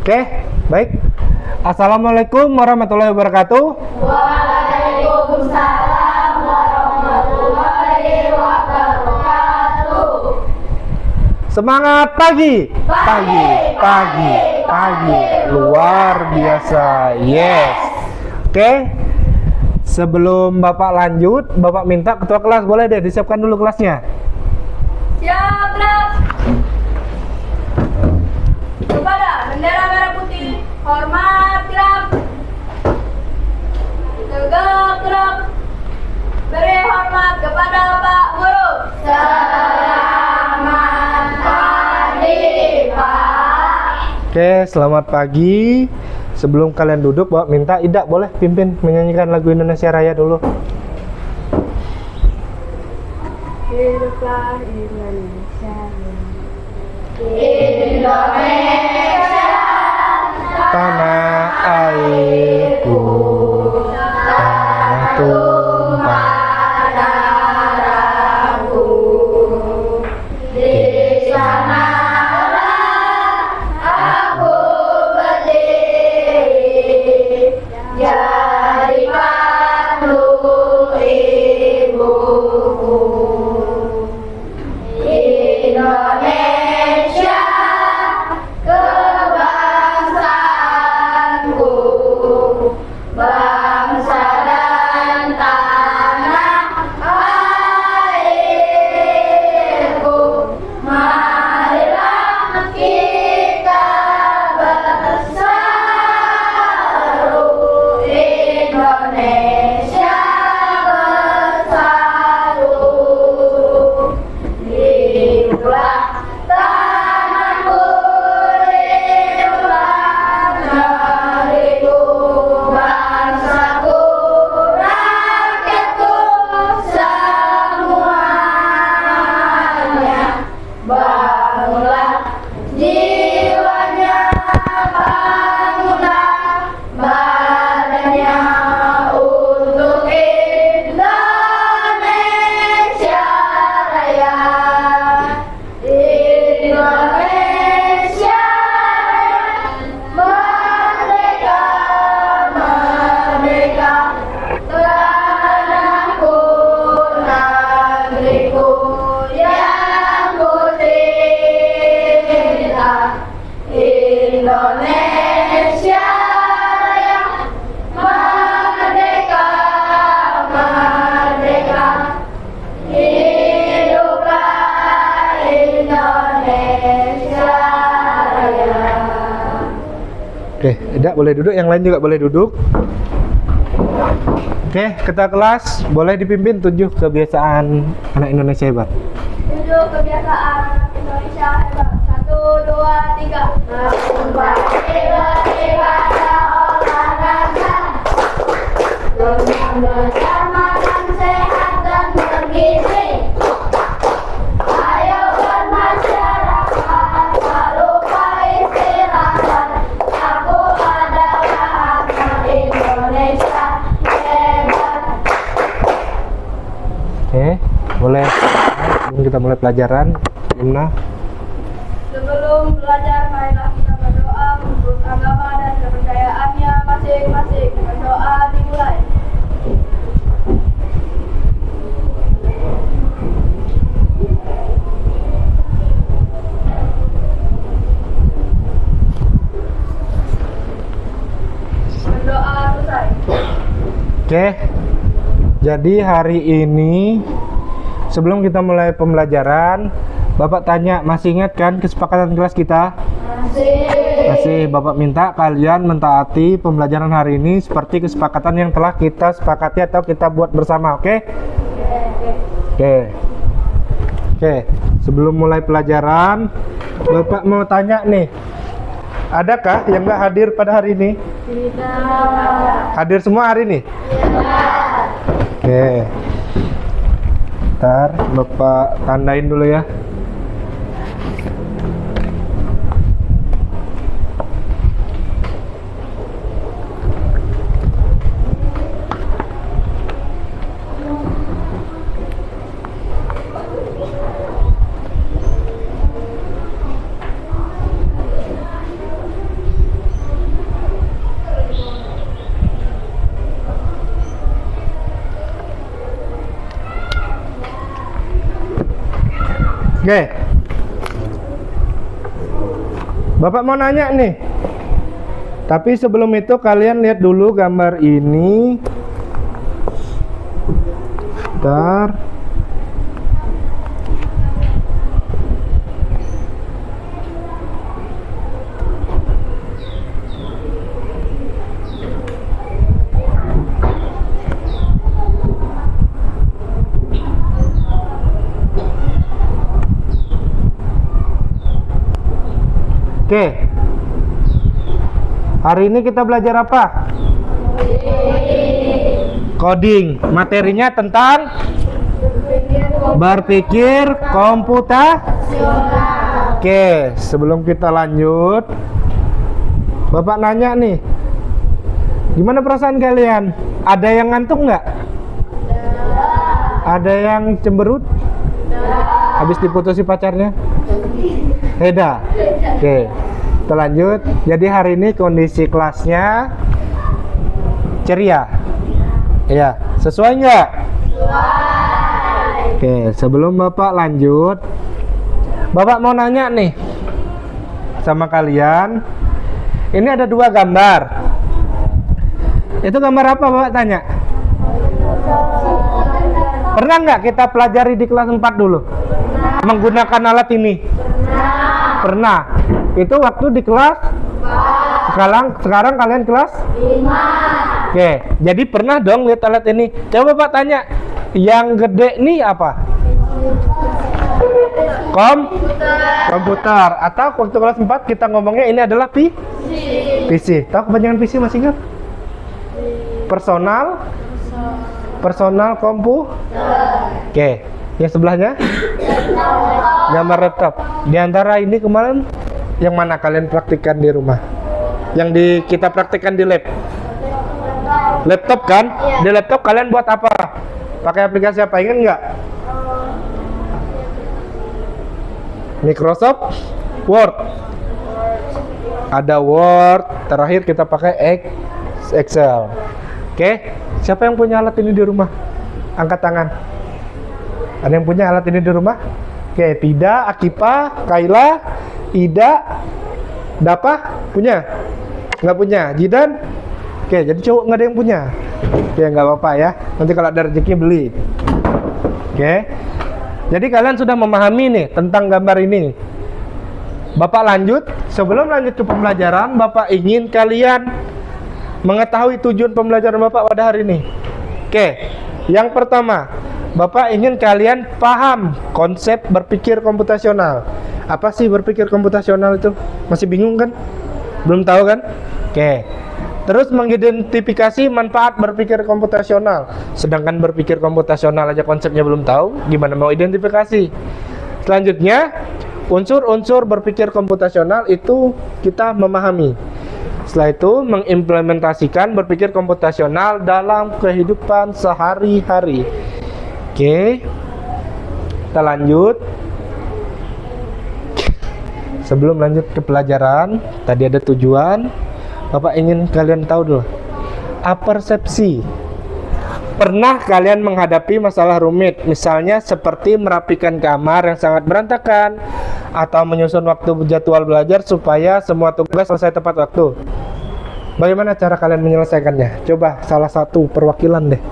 Oke, baik. Assalamualaikum warahmatullahi wabarakatuh. Waalaikumsalam warahmatullahi wabarakatuh. Semangat pagi. Pagi. Luar biasa. Yes. Oke. Sebelum Bapak lanjut, Bapak minta ketua kelas boleh deh disiapkan dulu kelasnya. Siap, Prof. Kepada bendera merah putih, hormat gerak. Tegak gerak. Beri hormat kepada Pak Guru. Selamat pagi, Pak. Oke, selamat pagi. Sebelum kalian duduk, Bapak minta Ida boleh pimpin menyanyikan lagu Indonesia Raya dulu. Hiduplah Indonesia. Indonesia, Tanah airku, tanah tumpah darahku. Di sanalah aku berdiri, jadi pandu ibuku. Indonesia, kebangsaanku, bangsa dan tanah airku. Marilah kita bersatu, Indonesia bersatu. Hiduplah tanahku, hiduplah negeriku, bangsaku, rakyatku semuanya. Bangunlah jiwanya, bangunlah badannya untuk Indonesia Raya. Indonesia merdeka, merdeka, tanahku, negeriku yang ku cinta. Indonesia Raya, merdeka, merdeka. Hiduplah Indonesia Raya. Oke, Ida boleh duduk, yang lain juga boleh duduk. Oke, ketua kelas boleh dipimpin 7 kebiasaan anak Indonesia hebat. 7 kebiasaan anak Indonesia hebat. 1, 2, 3. Beribadah olahraga, makan sehat dan bergizi. Ayo bermasyarakat, tak lupa istirahat. Aku adalah anak Indonesia hebat. Oke, boleh. Sebelum kita mulai pelajaran, Imna. Sebelum belajar, marilah kita berdoa menurut agama dan kepercayaannya masing-masing. Dengan doa dimulai. Berdoa selesai. Oke. Jadi hari ini sebelum kita mulai pembelajaran, Bapak tanya, masih ingat kan kesepakatan kelas kita? Masih. Bapak minta kalian mentaati pembelajaran hari ini seperti kesepakatan yang telah kita sepakati atau kita buat bersama, oke? Oke. Sebelum mulai pelajaran, Bapak mau tanya nih, adakah yang nggak hadir pada hari ini? Tidak. Hadir semua hari ini? Oke. Ntar Bapak tandain dulu ya. Oke. Bapak mau nanya nih. Tapi sebelum itu kalian lihat dulu gambar ini. Bentar. Oke. Hari ini kita belajar apa? Coding. Materinya tentang berpikir komputasional. Oke, sebelum kita lanjut, Bapak nanya nih, gimana perasaan kalian? Ada yang ngantuk nggak? Ada yang cemberut? Habis diputusi pacarnya? Heda. Oke, kita lanjut. Jadi hari ini kondisi kelasnya ceria. Iya, sesuai nggak? Oke, sebelum Bapak lanjut, Bapak mau nanya nih sama kalian. Ini ada dua gambar. Itu gambar apa Bapak tanya? Pernah nggak kita pelajari di kelas 4 dulu? Menggunakan alat ini? Pernah. Itu waktu di kelas? Sekarang kalian kelas? 5. Oke, jadi pernah dong lihat alat ini. Coba Bapak tanya, yang gede nih apa? Komputer. Atau waktu kelas 4 kita ngomongnya ini adalah PC. Tahu kepanjangan PC masih ingat? Personal komputer. Oke, yang sebelahnya? Gambar laptop. Di antara ini kemarin yang mana kalian praktikkan di rumah? Yang kita praktikkan di lab? Laptop kan? Di laptop kalian buat apa? Pakai aplikasi apa? Ingat nggak? Microsoft Word. Ada Word. Terakhir kita pakai Excel. Oke, siapa yang punya alat ini di rumah? Angkat tangan. Ada yang punya alat ini di rumah? Oke, Tidak, Akipa, Kaila, Ida, Dapa punya? Nggak punya. Jidan? Oke, jadi cowok nggak ada yang punya. Oke, nggak apa-apa ya. Nanti kalau ada rezeki beli. Oke. Jadi kalian sudah memahami nih tentang gambar ini. Bapak lanjut. Sebelum lanjut ke pembelajaran, Bapak ingin kalian mengetahui tujuan pembelajaran Bapak pada hari ini. Oke. Yang pertama, Bapak ingin kalian paham konsep berpikir komputasional. Apa sih berpikir komputasional itu? Masih bingung kan? Belum tahu kan? Oke. Terus mengidentifikasi manfaat berpikir komputasional. Sedangkan berpikir komputasional aja konsepnya belum tahu, gimana mau identifikasi? Selanjutnya, unsur-unsur berpikir komputasional itu kita memahami. Setelah itu, mengimplementasikan berpikir komputasional dalam kehidupan sehari-hari. Oke. Kita lanjut. Sebelum lanjut ke pelajaran, tadi ada tujuan. Bapak ingin kalian tahu dulu. Apersepsi. Pernah kalian menghadapi masalah rumit, misalnya seperti merapikan kamar yang sangat berantakan, atau menyusun waktu jadwal belajar supaya semua tugas selesai tepat waktu. Bagaimana cara kalian menyelesaikannya? Coba salah satu perwakilan deh.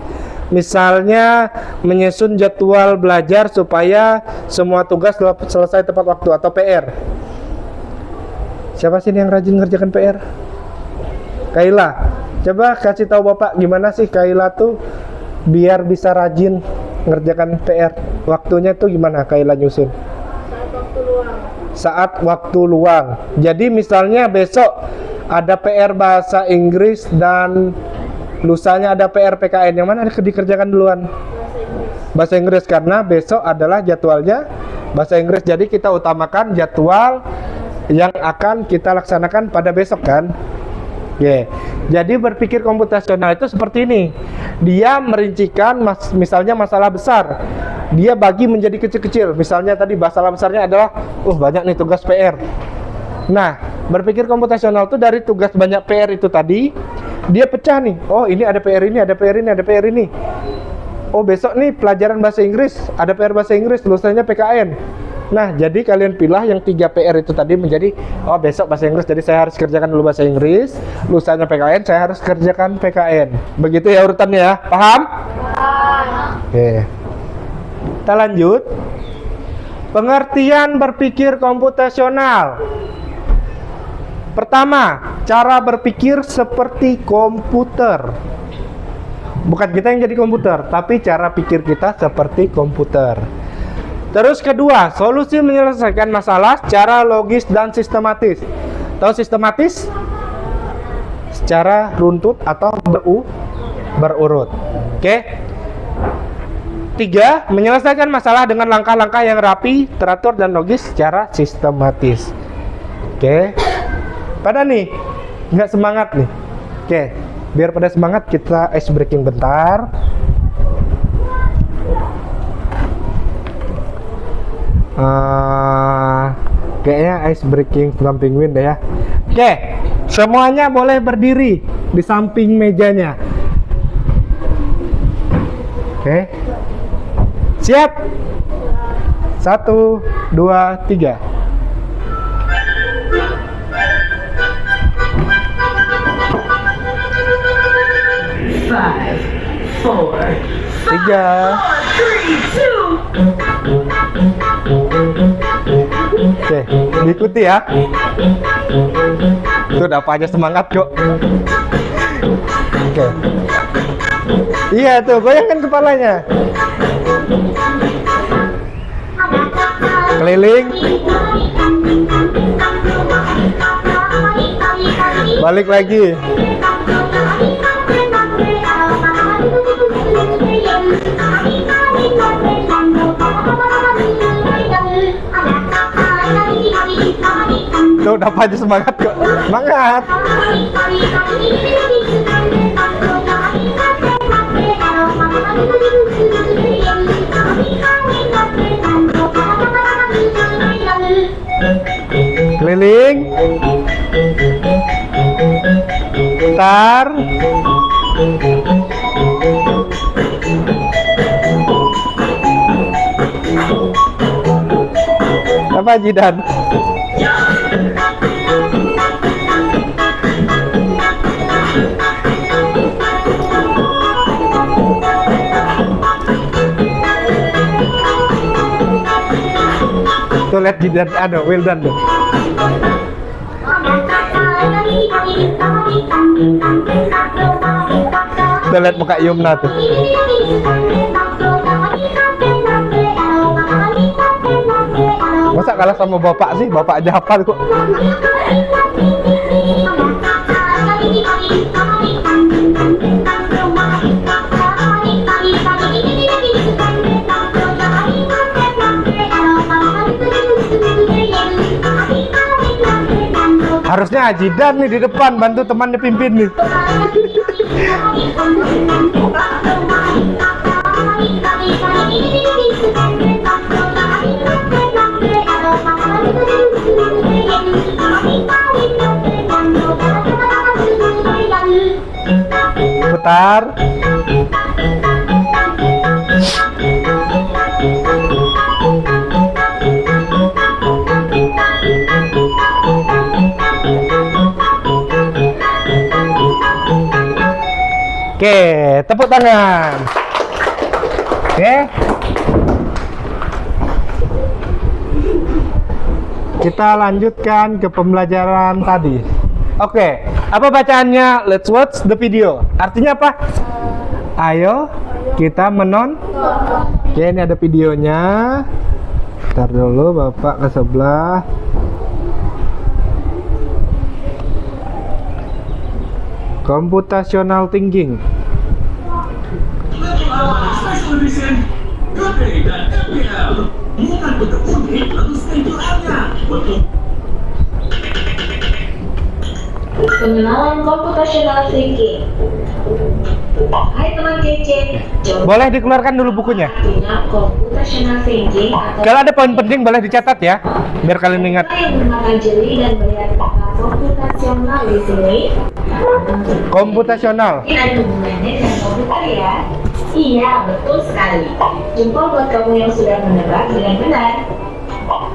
Misalnya menyusun jadwal belajar supaya semua tugas selesai tepat waktu, atau PR. Siapa sih yang rajin ngerjakan PR? Kaila. Coba kasih tahu Bapak gimana sih Kaila tuh biar bisa rajin ngerjakan PR. Waktunya tuh gimana Kaila nyusun? Saat waktu luang. Jadi misalnya besok ada PR bahasa Inggris dan lusanya ada PR PKN. Yang mana dikerjakan duluan? Bahasa Inggris, karena besok adalah jadwalnya bahasa Inggris. Jadi kita utamakan jadwal yang akan kita laksanakan pada besok kan? Jadi berpikir komputasional itu seperti ini. Dia merincikan misalnya masalah besar. Dia bagi menjadi kecil-kecil. Misalnya tadi masalah besarnya adalah banyak nih tugas PR. Nah, berpikir komputasional itu dari tugas banyak PR itu tadi, dia pecah nih. Oh, ini ada PR ini, ada PR ini, ada PR ini. Oh, besok nih pelajaran bahasa Inggris, ada PR bahasa Inggris, lusanya PKN. Nah, jadi kalian pilih yang 3 PR itu tadi menjadi, oh besok bahasa Inggris, jadi saya harus kerjakan dulu bahasa Inggris, lusanya PKN, saya harus kerjakan PKN. Begitu ya urutannya ya, paham? Oke. Kita lanjut. Pengertian berpikir komputasional. Pertama, cara berpikir seperti komputer. Bukan kita yang jadi komputer, tapi cara pikir kita seperti komputer. Terus kedua, solusi menyelesaikan masalah secara logis dan sistematis. Tahu sistematis? Secara runtut atau berurut. Oke. 3, menyelesaikan masalah dengan langkah-langkah yang rapi, teratur, dan logis secara sistematis. Oke. Pada nih, nggak semangat nih. Oke, biar pada semangat kita ice breaking bentar. Kayaknya ice breaking film penguin deh ya. Oke, semuanya boleh berdiri di samping mejanya. Oke, siap? 1, 2, 3. Tiga. Oke, diikuti ya. Sudah apa aja semangat kok. Oke. Iya tuh, goyangkan kepalanya. Keliling. Balik lagi. Tuh, udah aja semangat kok. Semangat. Keliling. Bentar. Apa Jidan? Tuh lihat Jidan, ada well done tuh. Tuh lihat muka Yumna tuh. Masa kalah sama bapak sih? Bapak aja hafal kok. Harusnya Ajidan nih di depan bantu temannya pimpin nih. Putar. Oke, tepuk tangan. Oke. Kita lanjutkan ke pembelajaran tadi. Oke, apa bacaannya? Let's watch the video. Artinya apa? Ayo kita menonton. Oke, ini ada videonya. Ntar dulu Bapak ke sebelah. Computational thinking. Pengenalan computational thinking. Hai teman kece, Boleh dikeluarkan dulu bukunya. artinya computational thinking atau Kalau ada poin penting boleh dicatat ya, biar kalian ingat. yang menggunakan jeli dan melihat kata computational di sini. Computational. Mungkin ada hubungannya dengan komputer ya. Iya, betul sekali. Jempol buat kamu yang sudah menebak dengan benar.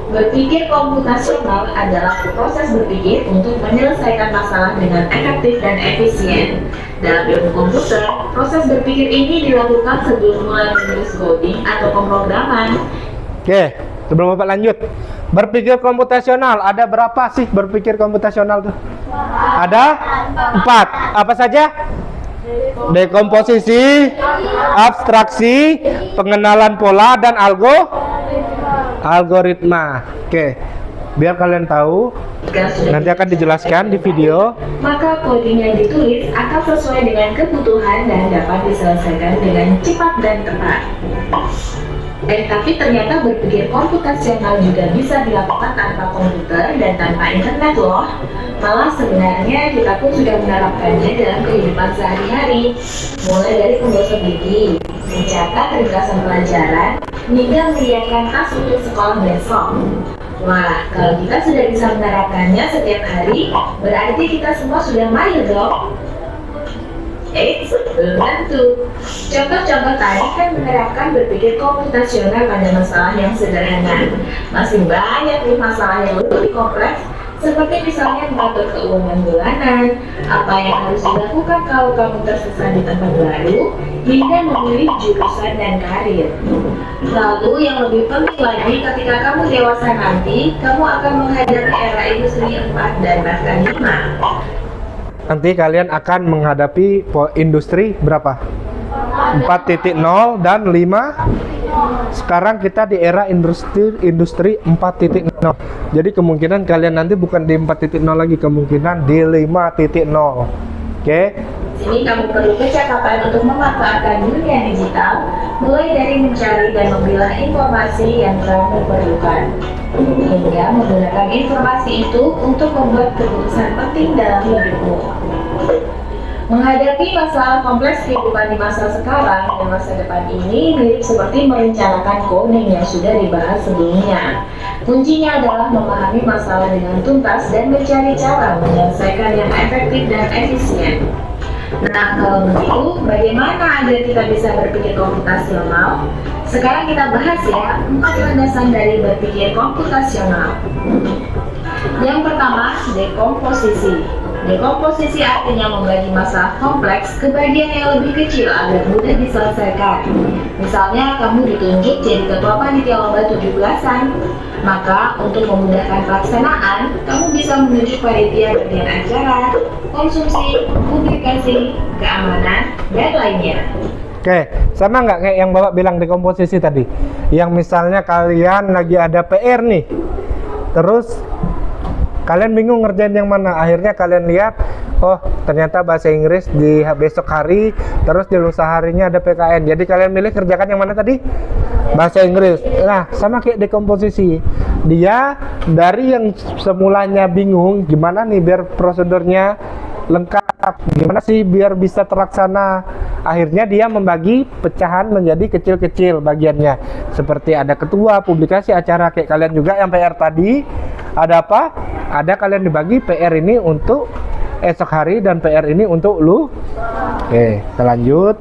Berpikir komputasional adalah proses berpikir untuk menyelesaikan masalah dengan efektif dan efisien. Dalam ilmu komputer, proses berpikir ini dilakukan sebelum mulai menulis coding atau pemrograman. Oke, sebelum Bapak lanjut, berpikir komputasional ada berapa sih berpikir komputasional tuh? Ada 4. Apa saja? Dekomposisi, abstraksi, pengenalan pola, dan algoritma. Oke, biar kalian tahu, Jika sudah nanti akan dijelaskan di video. maka coding yang ditulis akan sesuai dengan kebutuhan dan dapat diselesaikan dengan cepat dan tepat. Tapi ternyata berpikir komputasional juga bisa dilakukan tanpa komputer dan tanpa internet loh. Malah sebenarnya kita pun sudah menerapkannya dalam kehidupan sehari-hari. Mulai dari menggosok gigi, mencatat ringkasan pelajaran, hingga menyiapkan tas untuk sekolah besok. Wah, kalau kita sudah bisa menerapkannya setiap hari, berarti kita semua sudah mahir dong. Belum tentu. Contoh-contoh tadi kan menerapkan berpikir komputasional pada masalah yang sederhana. Masih banyak nih masalah yang lebih kompleks, seperti misalnya mengatur keuangan bulanan, apa yang harus dilakukan kalau kamu tersesat di tempat baru, hingga memilih jurusan dan karir. Lalu yang lebih penting lagi, ketika kamu dewasa nanti, kamu akan menghadapi era industri 4 dan bahkan 5. Nanti kalian akan menghadapi industri berapa? 4.0 dan 5. Sekarang kita di era industri 4.0. Jadi kemungkinan kalian nanti bukan di 4.0 lagi, kemungkinan di 5.0. Oke. Sini kamu perlu kecakapan untuk memanfaatkan dunia digital, mulai dari mencari dan memilah informasi yang kamu perlukan, hingga menggunakan informasi itu untuk membuat keputusan penting dalam hidupmu. Menghadapi masalah kompleks kehidupan di masa sekarang dan masa depan ini mirip seperti merencanakan coding yang sudah dibahas sebelumnya. Kuncinya adalah memahami masalah dengan tuntas dan mencari cara menyelesaikan yang efektif dan efisien. Nah, kalau begitu, bagaimana agar kita bisa berpikir komputasional? Sekarang kita bahas ya, 4 landasan dari berpikir komputasional. Yang pertama, dekomposisi. Dekomposisi artinya membagi masalah kompleks ke bagian yang lebih kecil agar mudah diselesaikan. Misalnya, kamu ditunjuk jadi ketua panitia lomba 17-an. Maka, untuk memudahkan pelaksanaan, kamu bisa menunjuk panitia bagian acara, konsumsi, publikasi, keamanan, dan lainnya. Oke, sama nggak kayak yang Bapak bilang dekomposisi tadi? Yang misalnya kalian lagi ada PR nih, terus kalian bingung ngerjain yang mana. Akhirnya kalian lihat, oh ternyata bahasa Inggris di besok hari, terus di lusa harinya ada PKN. Jadi kalian milih kerjakan yang mana tadi? Bahasa Inggris. Nah, sama kayak dekomposisi. Dia dari yang semulanya bingung, gimana nih biar prosedurnya lengkap, gimana sih biar bisa terlaksana. Akhirnya dia membagi pecahan menjadi kecil-kecil bagiannya. Seperti ada ketua, publikasi, acara. Kayak kalian juga yang PR tadi, ada apa? Ada kalian dibagi PR ini untuk esok hari dan PR ini untuk lu. Oke, kita lanjut.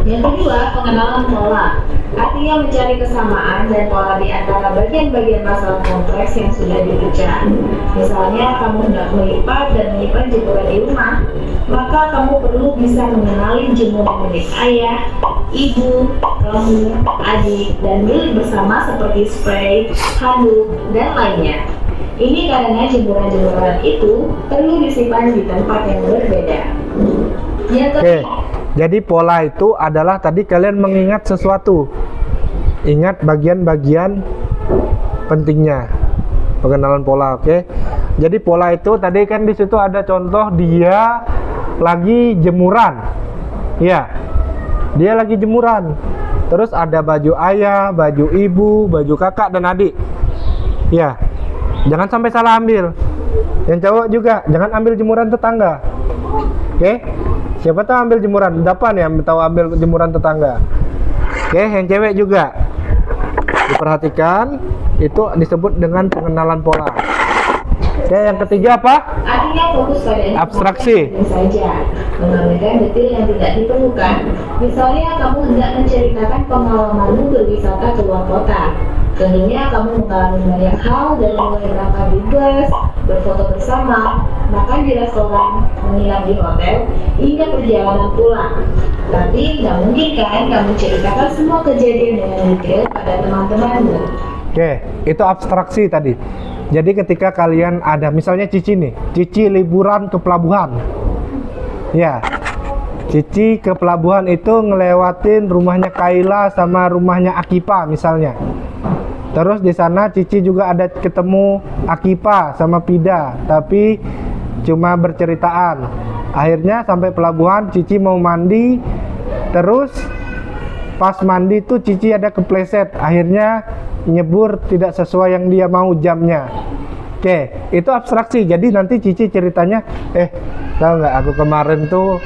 Yang kedua, pengenalan pola. Artinya mencari kesamaan dan pola di antara bagian-bagian masalah kompleks yang sudah dipecah. Misalnya, kamu hendak melipat dan menyimpan jemuran di rumah, maka kamu perlu bisa mengenali jemuran milik ayah, ibu, kamu, adik, dan milik bersama seperti spray, handuk, dan lainnya. Ini karena jemuran-jemuran itu perlu disimpan di tempat yang berbeda. Yang ketiga, jadi pola itu adalah tadi kalian mengingat sesuatu. Ingat bagian-bagian pentingnya. Pengenalan pola, oke. Jadi pola itu tadi kan di situ ada contoh dia lagi jemuran. Ya. Dia lagi jemuran. Terus ada baju ayah, baju ibu, baju kakak dan adik. Ya. Jangan sampai salah ambil. Yang cowok juga jangan ambil jemuran tetangga. Oke? Siapa tahu ambil jemuran depan ya, tahu ambil jemuran tetangga. Oke, yang cewek juga diperhatikan, itu disebut dengan pengenalan pola. Oke, yang ketiga apa? artinya fokus pada Abstraksi. informasi saja, mengabaikan detail yang tidak diperlukan. Misalnya kamu hendak menceritakan pengalamanmu berwisata ke luar kota, Tentunya kamu mengalami banyak hal dari mulai berangkat di bus, berfoto bersama, makan di restoran, menginap di hotel, hingga perjalanan pulang. Tapi nggak mungkin kan kamu ceritakan semua kejadian dengan detail pada teman-temanmu. Oke, itu abstraksi tadi. Jadi ketika kalian ada, misalnya Cici nih, Cici liburan ke pelabuhan. Ya, Cici ke pelabuhan itu ngelewatin rumahnya Kaila sama rumahnya Akipa misalnya. Terus di sana Cici juga ada ketemu Akipa sama Pida, tapi cuma berceritaan. Akhirnya sampai pelabuhan, Cici mau mandi, terus pas mandi tuh Cici ada kepleset, akhirnya nyebur tidak sesuai yang dia mau jamnya. Oke, itu abstraksi. Jadi nanti Cici ceritanya, tahu nggak, aku kemarin tuh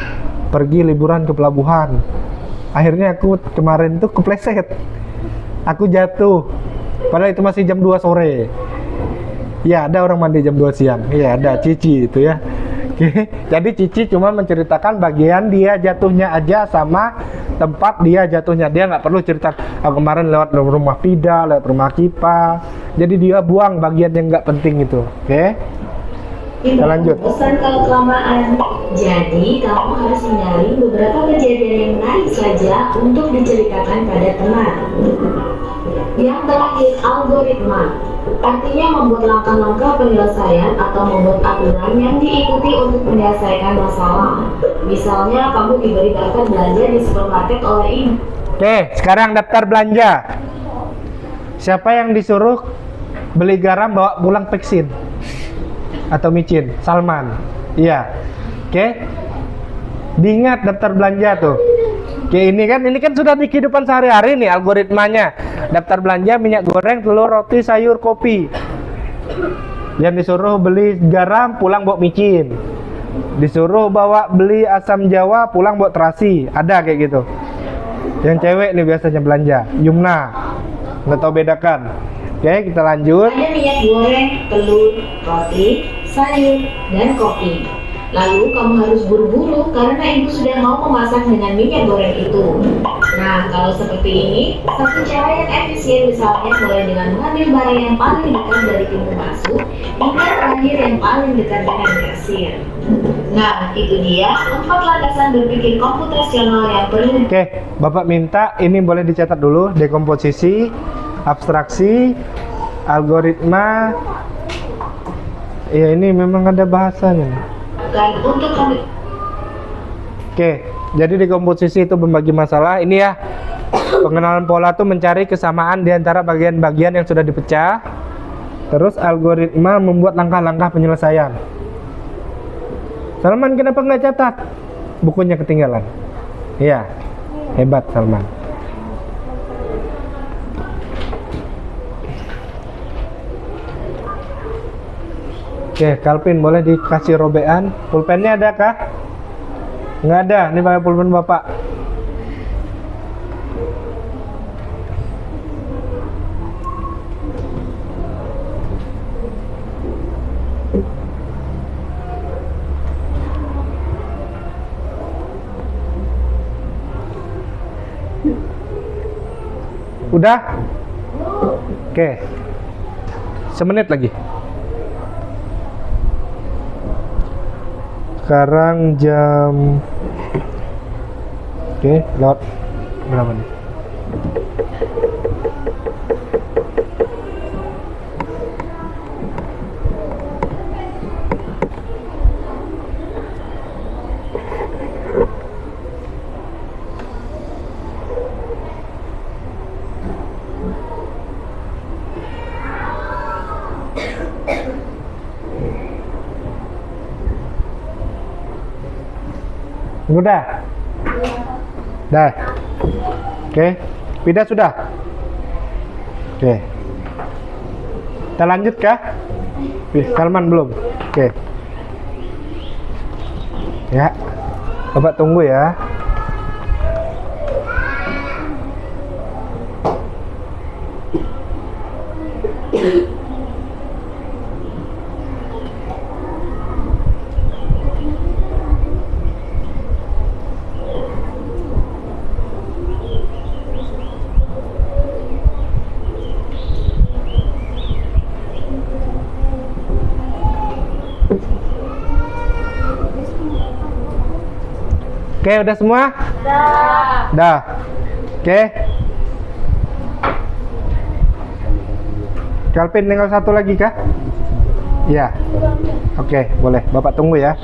pergi liburan ke pelabuhan. Akhirnya aku kemarin tuh kepleset. Aku jatuh. Padahal itu masih jam 2 sore. Ya, ada orang mandi jam 2 siang. Iya, ada Cici itu ya. Oke, jadi Cici cuma menceritakan bagian dia jatuhnya aja sama tempat dia jatuhnya. Dia nggak perlu cerita, aku kemarin lewat rumah Pida, lewat rumah Kipa. Jadi dia buang bagian yang nggak penting itu. Oke, kita lanjut. Pesan kalau kelamaan. Jadi kamu harus menyaring beberapa kejadian yang menarik saja untuk diceritakan pada teman. Yang terakhir, algoritma. Artinya membuat langkah-langkah penyelesaian atau membuat aturan yang diikuti untuk menyelesaikan masalah. Misalnya kamu diberi daftar belanja di supermarket oleh ibu. Oke, sekarang daftar belanja. Siapa yang disuruh beli garam bawa pulang peksin atau micin? Salman. Iya. Oke. Diingat daftar belanja tuh. Oke, ini kan sudah di kehidupan sehari-hari nih algoritmanya. Daftar belanja minyak goreng, telur, roti, sayur, kopi. Yang disuruh beli garam, pulang bawa micin. Disuruh bawa beli asam jawa, pulang bawa terasi. Ada kayak gitu. Yang cewek nih biasanya belanja. Yumna. Nggak tahu bedakan. Oke, kita lanjut. Ada minyak goreng, telur, roti, sayur, dan kopi. Lalu kamu harus buru-buru karena ibu sudah mau memasak dengan minyak goreng itu. Nah, kalau seperti ini, satu cara yang efisien misalnya mulai dengan mengambil barang yang paling dekat dari pintu masuk hingga terakhir yang paling dekat dengan kasir. Nah, itu dia 4 landasan berpikir komputasional yang perlu. Oke, Bapak minta ini boleh dicatat dulu. Dekomposisi, abstraksi, algoritma. Ya, ini memang ada bahasanya nih. Untuk kamu. Oke, jadi dekomposisi itu membagi masalah. Ini ya, pengenalan pola tuh mencari kesamaan di antara bagian-bagian yang sudah dipecah. Terus algoritma membuat langkah-langkah penyelesaian. Salman kenapa nggak catat? Bukunya ketinggalan. Iya, hebat Salman. Oke, Kalvin boleh dikasih robean. Pulpennya ada kah? Nggak ada, ini pakai pulpen Bapak. Udah? Oke. Semenit lagi. Sekarang jam lewat berapa nih? Udah? Dah. Oke. Pida sudah? Oke. Kita lanjut kah? Salman belum? Oke. Ya. Bapak tunggu ya. Oke, udah semua? Dah. Dah. Oke. Calvin tinggal satu lagi kah? Iya. Oke, boleh. Bapak tunggu ya.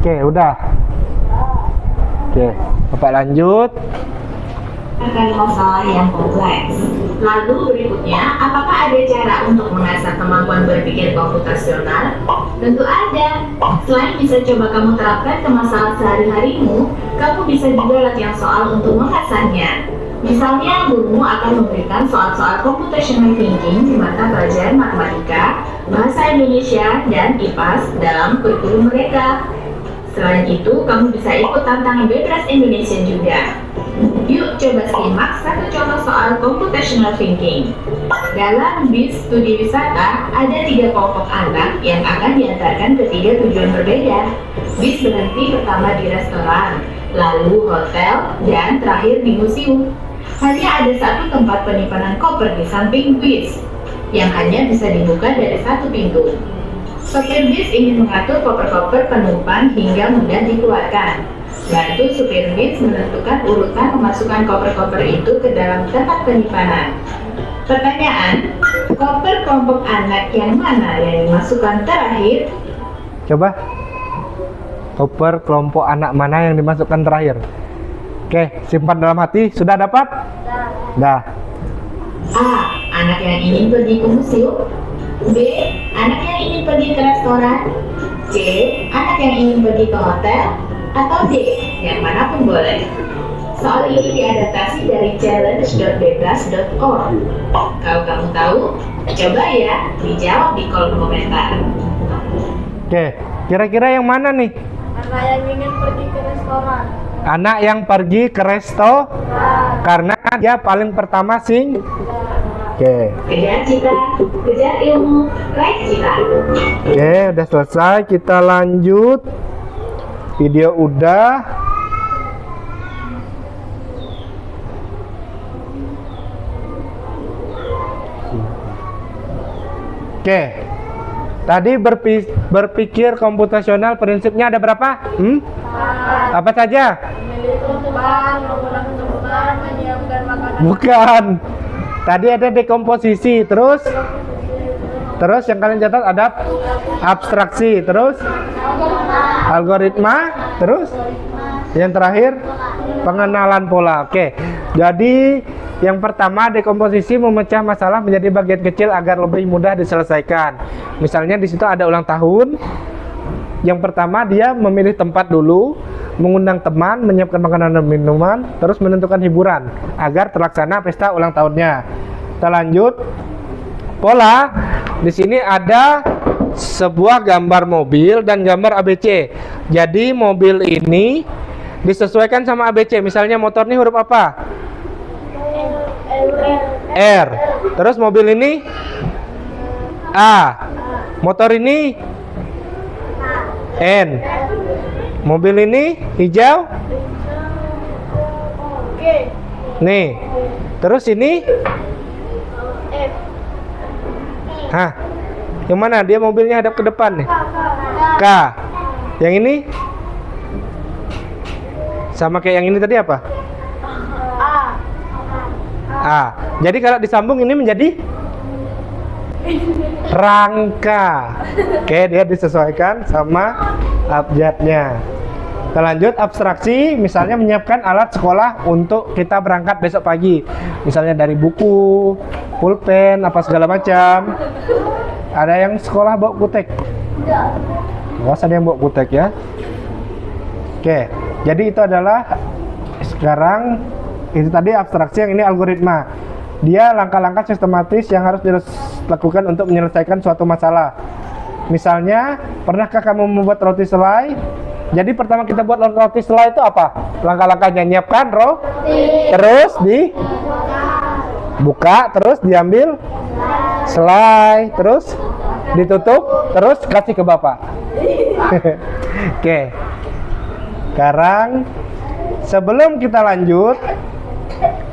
Oke, udah. Oke, Bapak lanjut. Akan masalah yang kompleks. Lalu berikutnya, apakah ada cara untuk mengasah kemampuan berpikir komputasional? Tentu ada. Selain bisa coba kamu terapkan ke masalah sehari-harimu, kamu bisa juga latihan soal untuk mengasahnya. Misalnya, gurumu akan memberikan soal-soal computational thinking di mata pelajaran matematika, bahasa Indonesia, dan IPAS dalam kurikulum mereka. Selain itu, kamu bisa ikut tantangan Bebras Indonesia juga. Yuk coba simak satu contoh soal computational thinking. Dalam BIS studi wisata, ada 3 kelompok anak yang akan diantarkan ke 3 tujuan berbeda. BIS berhenti pertama di restoran, lalu hotel, dan terakhir di museum. Hanya ada satu tempat penyimpanan koper di samping BIS, yang hanya bisa dibuka dari satu pintu. Sopir bis ingin mengatur koper-koper penumpang hingga mudah dikeluarkan. Bantu supir bis menentukan urutan memasukkan koper-koper itu ke dalam tempat penyimpanan. Pertanyaan, koper kelompok anak yang mana yang dimasukkan terakhir? Coba. Koper kelompok anak mana yang dimasukkan terakhir? Oke, simpan dalam hati. Sudah dapat? Dah. A. Anak yang ingin pergi ke museum. B. Anak yang ingin pergi ke restoran. C. Anak yang ingin pergi ke hotel. Atau D. Yang manapun boleh. Soal ini diadaptasi dari challenge.bebras.org. Kalau kamu tahu, coba ya dijawab di kolom komentar. Oke, kira-kira yang mana nih? Anak yang ingin pergi ke restoran. Anak yang pergi ke resto karena dia paling pertama sing. Oke. Kejar cita, kejar ilmu, raih cita. Oke, udah selesai. Kita lanjut. Video udah. Oke. Tadi berpikir komputasional prinsipnya ada berapa? Apa saja? Memilih tumpuan, menggunakan tumpuan, menyiapkan makanan. Bukan. Tadi ada dekomposisi, terus yang kalian catat ada abstraksi, terus algoritma, terus yang terakhir pengenalan pola. Oke. Jadi yang pertama, dekomposisi memecah masalah menjadi bagian kecil agar lebih mudah diselesaikan. Misalnya di situ ada ulang tahun. Yang pertama dia memilih tempat dulu, mengundang teman, menyiapkan makanan dan minuman, terus menentukan hiburan agar terlaksana pesta ulang tahunnya. Kita lanjut. Pola. Di sini ada sebuah gambar mobil dan gambar ABC. Jadi mobil ini disesuaikan sama ABC. Misalnya motor ini huruf apa? R. Terus mobil ini A. Motor ini N. Mobil ini hijau. Oke. Nih. Terus ini F. Hah. Yang mana? Dia mobilnya hadap ke depan nih. K. Yang ini sama kayak yang ini tadi apa? A. Jadi kalau disambung ini menjadi rangka. Oke, dia disesuaikan sama abjadnya. Kita lanjut abstraksi, misalnya menyiapkan alat sekolah untuk kita berangkat besok pagi. Misalnya dari buku, pulpen, apa segala macam. Ada yang sekolah bawa kutek? Awas ada yang bawa kutek ya. Oke, jadi itu adalah sekarang itu tadi abstraksi, yang ini algoritma. Dia langkah-langkah sistematis yang harus dilakukan untuk menyelesaikan suatu masalah. Misalnya, pernahkah kamu membuat roti selai? Jadi pertama kita buat roti selai itu apa? Langkah-langkahnya nyiapkan roti, terus dibuka, terus diambil selai, terus ditutup, terus kasih ke bapak. Oke. Sekarang sebelum kita lanjut,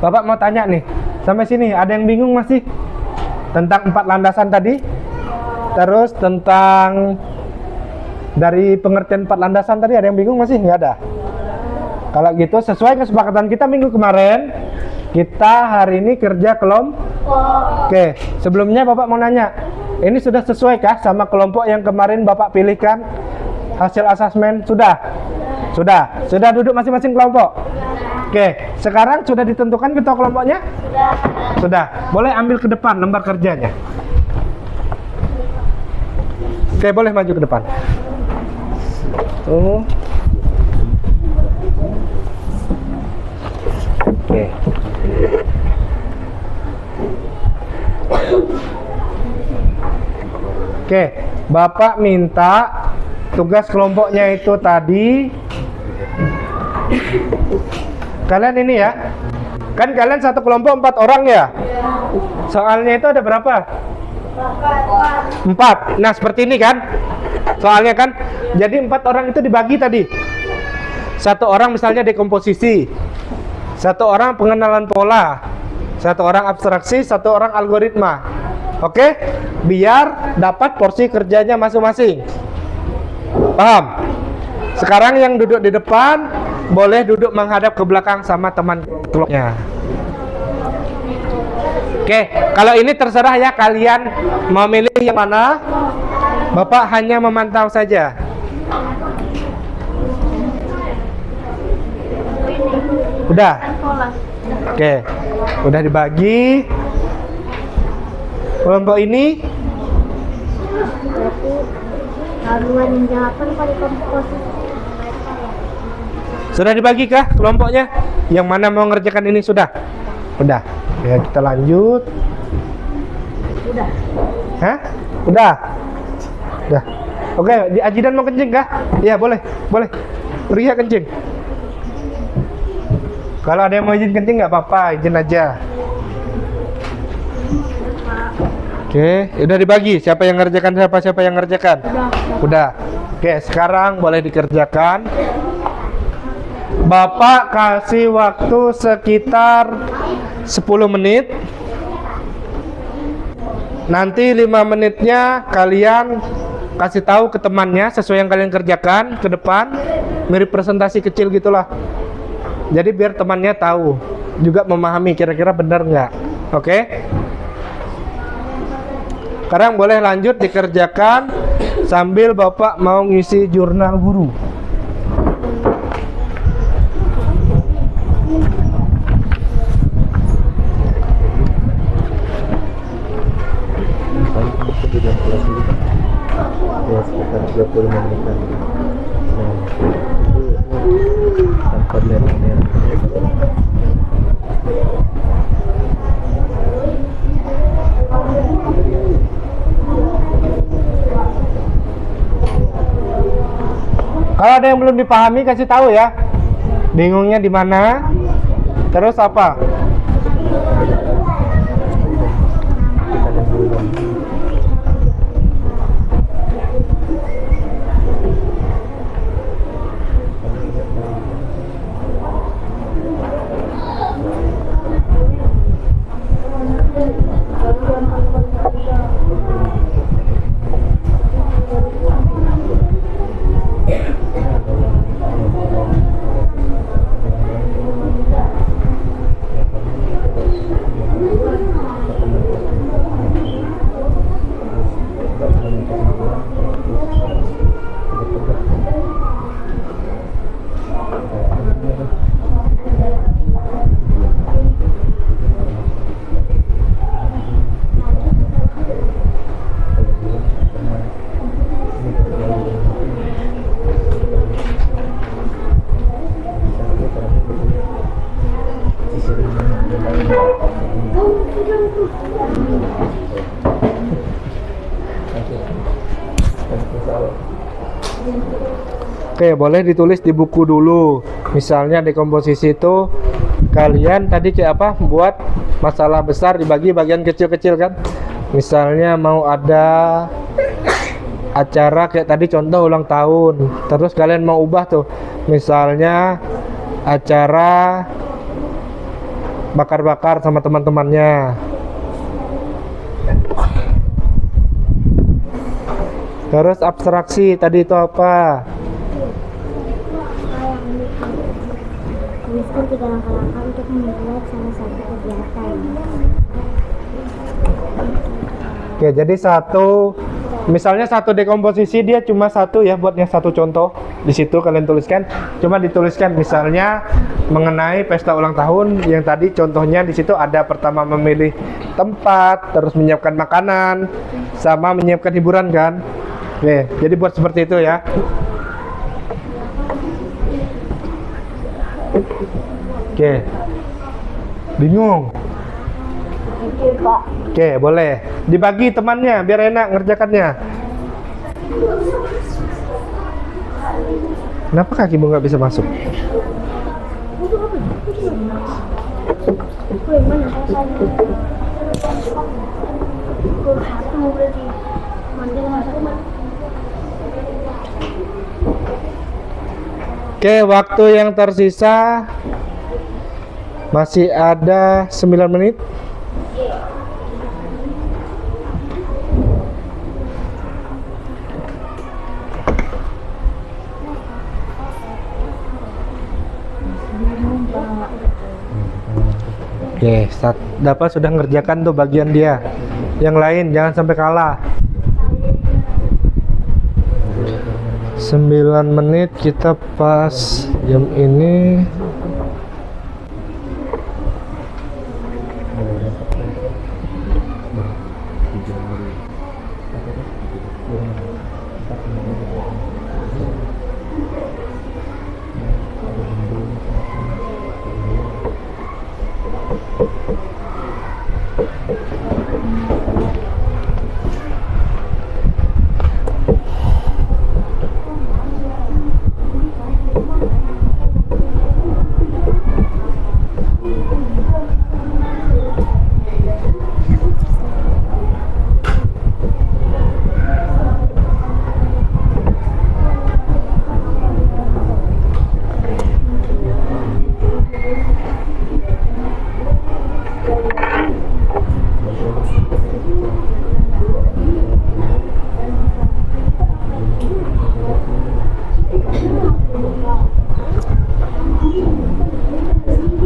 bapak mau tanya nih. Sampai sini ada yang bingung masih tentang 4 landasan tadi? Terus tentang dari pengertian 4 landasan tadi ada yang bingung masih? Nggak ada. Kalau gitu sesuai kesepakatan kita minggu kemarin, kita hari ini kerja kelompok. Oke, sebelumnya bapak mau nanya, ini sudah sesuaikah sama kelompok yang kemarin bapak pilihkan hasil asesmen? Sudah duduk masing-masing kelompok. Oke, sekarang sudah ditentukan ketua kelompoknya? Sudah. Boleh ambil ke depan lembar kerjanya. Oke, boleh maju ke depan. Oke. Oke, bapak minta tugas kelompoknya itu tadi. Kalian ini ya, kan kalian satu kelompok 4 orang ya. Soalnya itu ada berapa? 4. Nah seperti ini kan soalnya kan. Jadi 4 orang itu dibagi tadi. 1 orang misalnya dekomposisi, 1 orang pengenalan pola, 1 orang abstraksi, 1 orang algoritma. Oke, biar dapat porsi kerjanya masing-masing. Paham? Sekarang yang duduk di depan boleh duduk menghadap ke belakang sama teman kelompoknya. Oke, kalau ini terserah ya, kalian mau milih yang mana. Bapak hanya memantau saja. Udah? Oke, udah dibagi. Kelompok ini sudah dibagi kah kelompoknya? Yang mana mau ngerjakan ini sudah? Udah. Ya kita lanjut. Udah. Hah? Udah. Udah. Oke, di Ajidan mau kencing kah? Iya, boleh. Boleh. Ria kencing. Kalau ada yang mau izin kencing nggak apa-apa, izin aja. Oke, udah dibagi. Siapa yang ngerjakan, siapa yang ngerjakan? Udah. Oke, sekarang boleh dikerjakan. Bapak kasih waktu sekitar 10 menit. Nanti 5 menitnya kalian kasih tahu ke temannya sesuai yang kalian kerjakan ke depan. Mirip presentasi kecil gitulah. Jadi biar temannya tahu, juga memahami kira-kira benar nggak. Oke? Sekarang boleh lanjut dikerjakan sambil Bapak mau ngisi jurnal guru. Ya sekitar 30 menitan. Nah, itu tanpa merah. Kalau ada yang belum dipahami kasih tahu ya. Bingungnya di mana? Terus apa? Oke, boleh ditulis di buku dulu. Misalnya dekomposisi itu kalian tadi kayak apa? Buat masalah besar dibagi bagian kecil-kecil kan? Misalnya mau ada acara kayak tadi contoh ulang tahun. Terus kalian mau ubah tuh. Misalnya acara bakar-bakar sama teman-temannya. Terus abstraksi tadi itu apa? Tuliskan 3 langkah-langkah untuk membuat salah satu kegiatan. Oke, jadi misalnya satu dekomposisi dia cuma satu ya, buatnya satu contoh. Di situ kalian tuliskan, cuma dituliskan misalnya mengenai pesta ulang tahun yang tadi contohnya di situ ada pertama memilih tempat, terus menyiapkan makanan, sama menyiapkan hiburan kan. Oke, jadi buat seperti itu ya. Oke, bingung? Oke, boleh dibagi temannya biar enak ngerjakannya. Kenapa kakimu nggak bisa masuk? Oke, waktu yang tersisa masih ada 9 menit. Oke, dapat sudah ngerjakan tuh bagian dia. Yang lain jangan sampai kalah. 9 menit kita pas jam ini.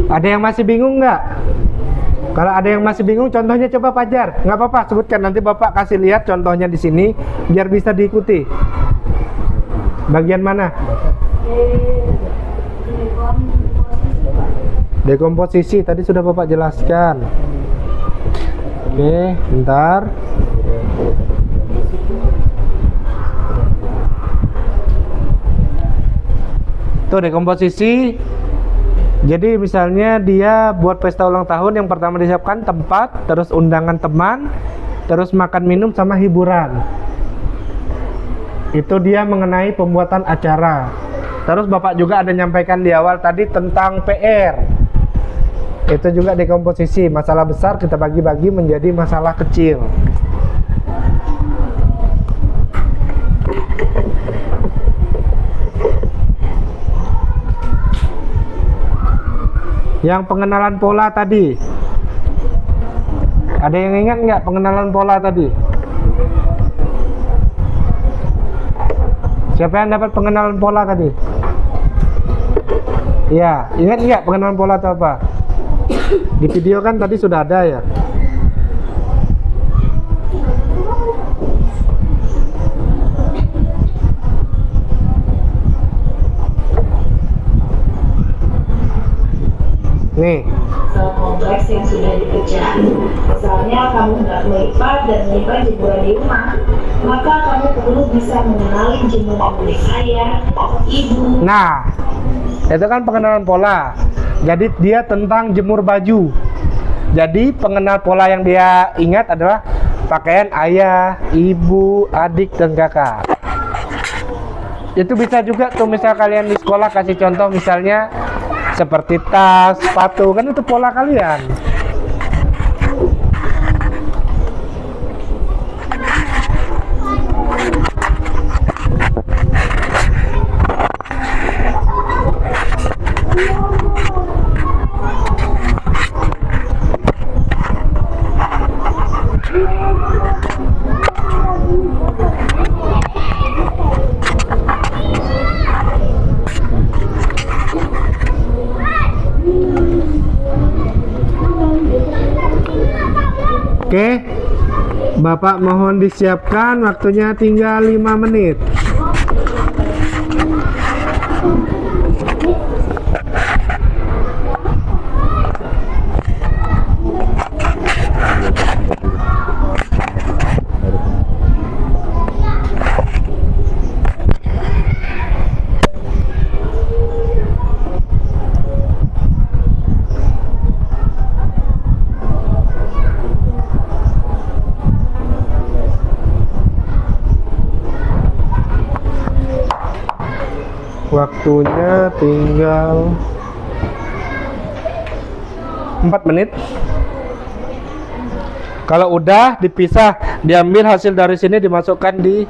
Ada yang masih bingung nggak? Kalau ada yang masih bingung, contohnya coba Fajar. Nggak apa-apa, sebutkan nanti Bapak kasih lihat contohnya di sini, biar bisa diikuti. Bagian mana? Dekomposisi tadi sudah Bapak jelaskan. Oke, bentar. Tuh dekomposisi. Jadi misalnya dia buat pesta ulang tahun, yang pertama disiapkan tempat, terus undangan teman, terus makan minum sama hiburan. Itu dia mengenai pembuatan acara. Terus Bapak juga ada nyampaikan di awal tadi tentang PR. Itu juga dekomposisi, masalah besar kita bagi-bagi menjadi masalah kecil. Yang pengenalan pola tadi, ada yang ingat nggak pengenalan pola tadi? Siapa yang dapat pengenalan pola tadi? Iya, ingat nggak pengenalan pola itu apa? Di video kan tadi sudah ada ya. Nih. Soal kompleks yang sudah dipecah. Misalnya kamu nggak melipat dan menyimpan jemuran di rumah, maka kamu perlu bisa mengenali jemuran milik ayah, ibu. Nah, itu kan pengenalan pola. Jadi dia tentang jemur baju. Jadi pengenal pola yang dia ingat adalah pakaian ayah, ibu, adik, dan kakak. Itu bisa juga tuh, misal kalian di sekolah kasih contoh misalnya seperti tas, sepatu, kan itu pola kalian. Oke, Bapak mohon disiapkan, waktunya tinggal 5 menit. Waktunya tinggal 4 menit. Kalau udah dipisah, diambil hasil dari sini dimasukkan di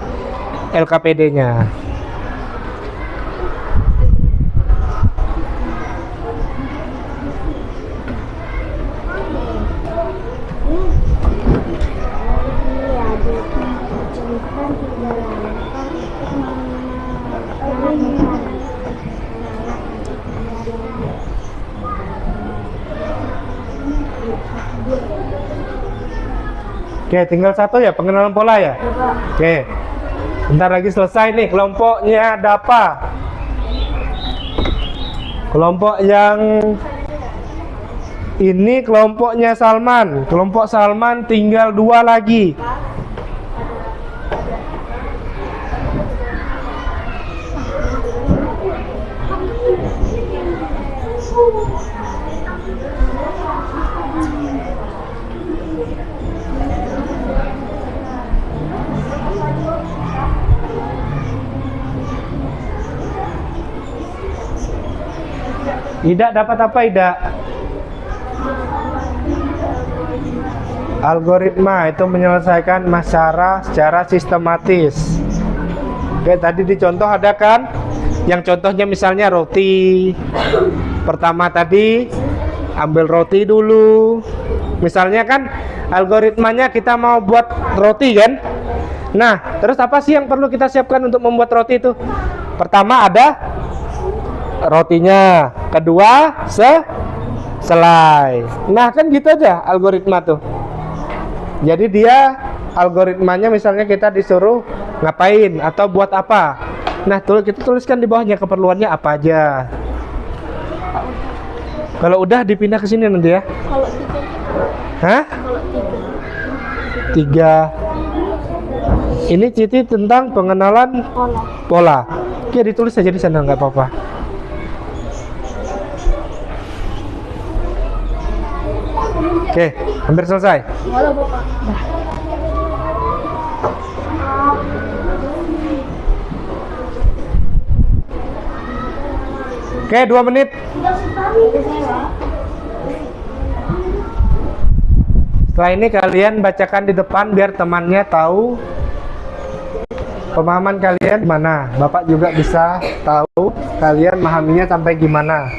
LKPD-nya. Oke, tinggal satu ya, pengenalan pola ya. Oke, bentar lagi selesai nih. Kelompoknya ada apa? Kelompok yang ini kelompoknya Salman. Kelompok Salman tinggal 2 lagi. Ida dapat apa, Ida? Algoritma itu menyelesaikan masalah secara sistematis. Oke, tadi di contoh ada kan? Yang contohnya misalnya roti. Pertama tadi ambil roti dulu. Misalnya kan algoritmanya kita mau buat roti kan? Nah, terus apa sih yang perlu kita siapkan untuk membuat roti itu? Pertama ada rotinya, kedua selai. Nah, kan gitu aja algoritma tuh. Jadi dia algoritmanya misalnya kita disuruh ngapain atau buat apa. Nah, kita tuliskan di bawahnya keperluannya apa aja. Kalau udah dipindah ke sini nanti ya. Kalau 3. Hah? Kalau 3. Ini Citi tentang pengenalan pola. Oke, ditulis aja di sana, nggak apa-apa. Oke, hampir selesai. Halo Bapak. Oke, 2 menit. Setelah ini kalian bacakan di depan biar temannya tahu pemahaman kalian gimana. Bapak juga bisa tahu kalian memahaminya sampai gimana.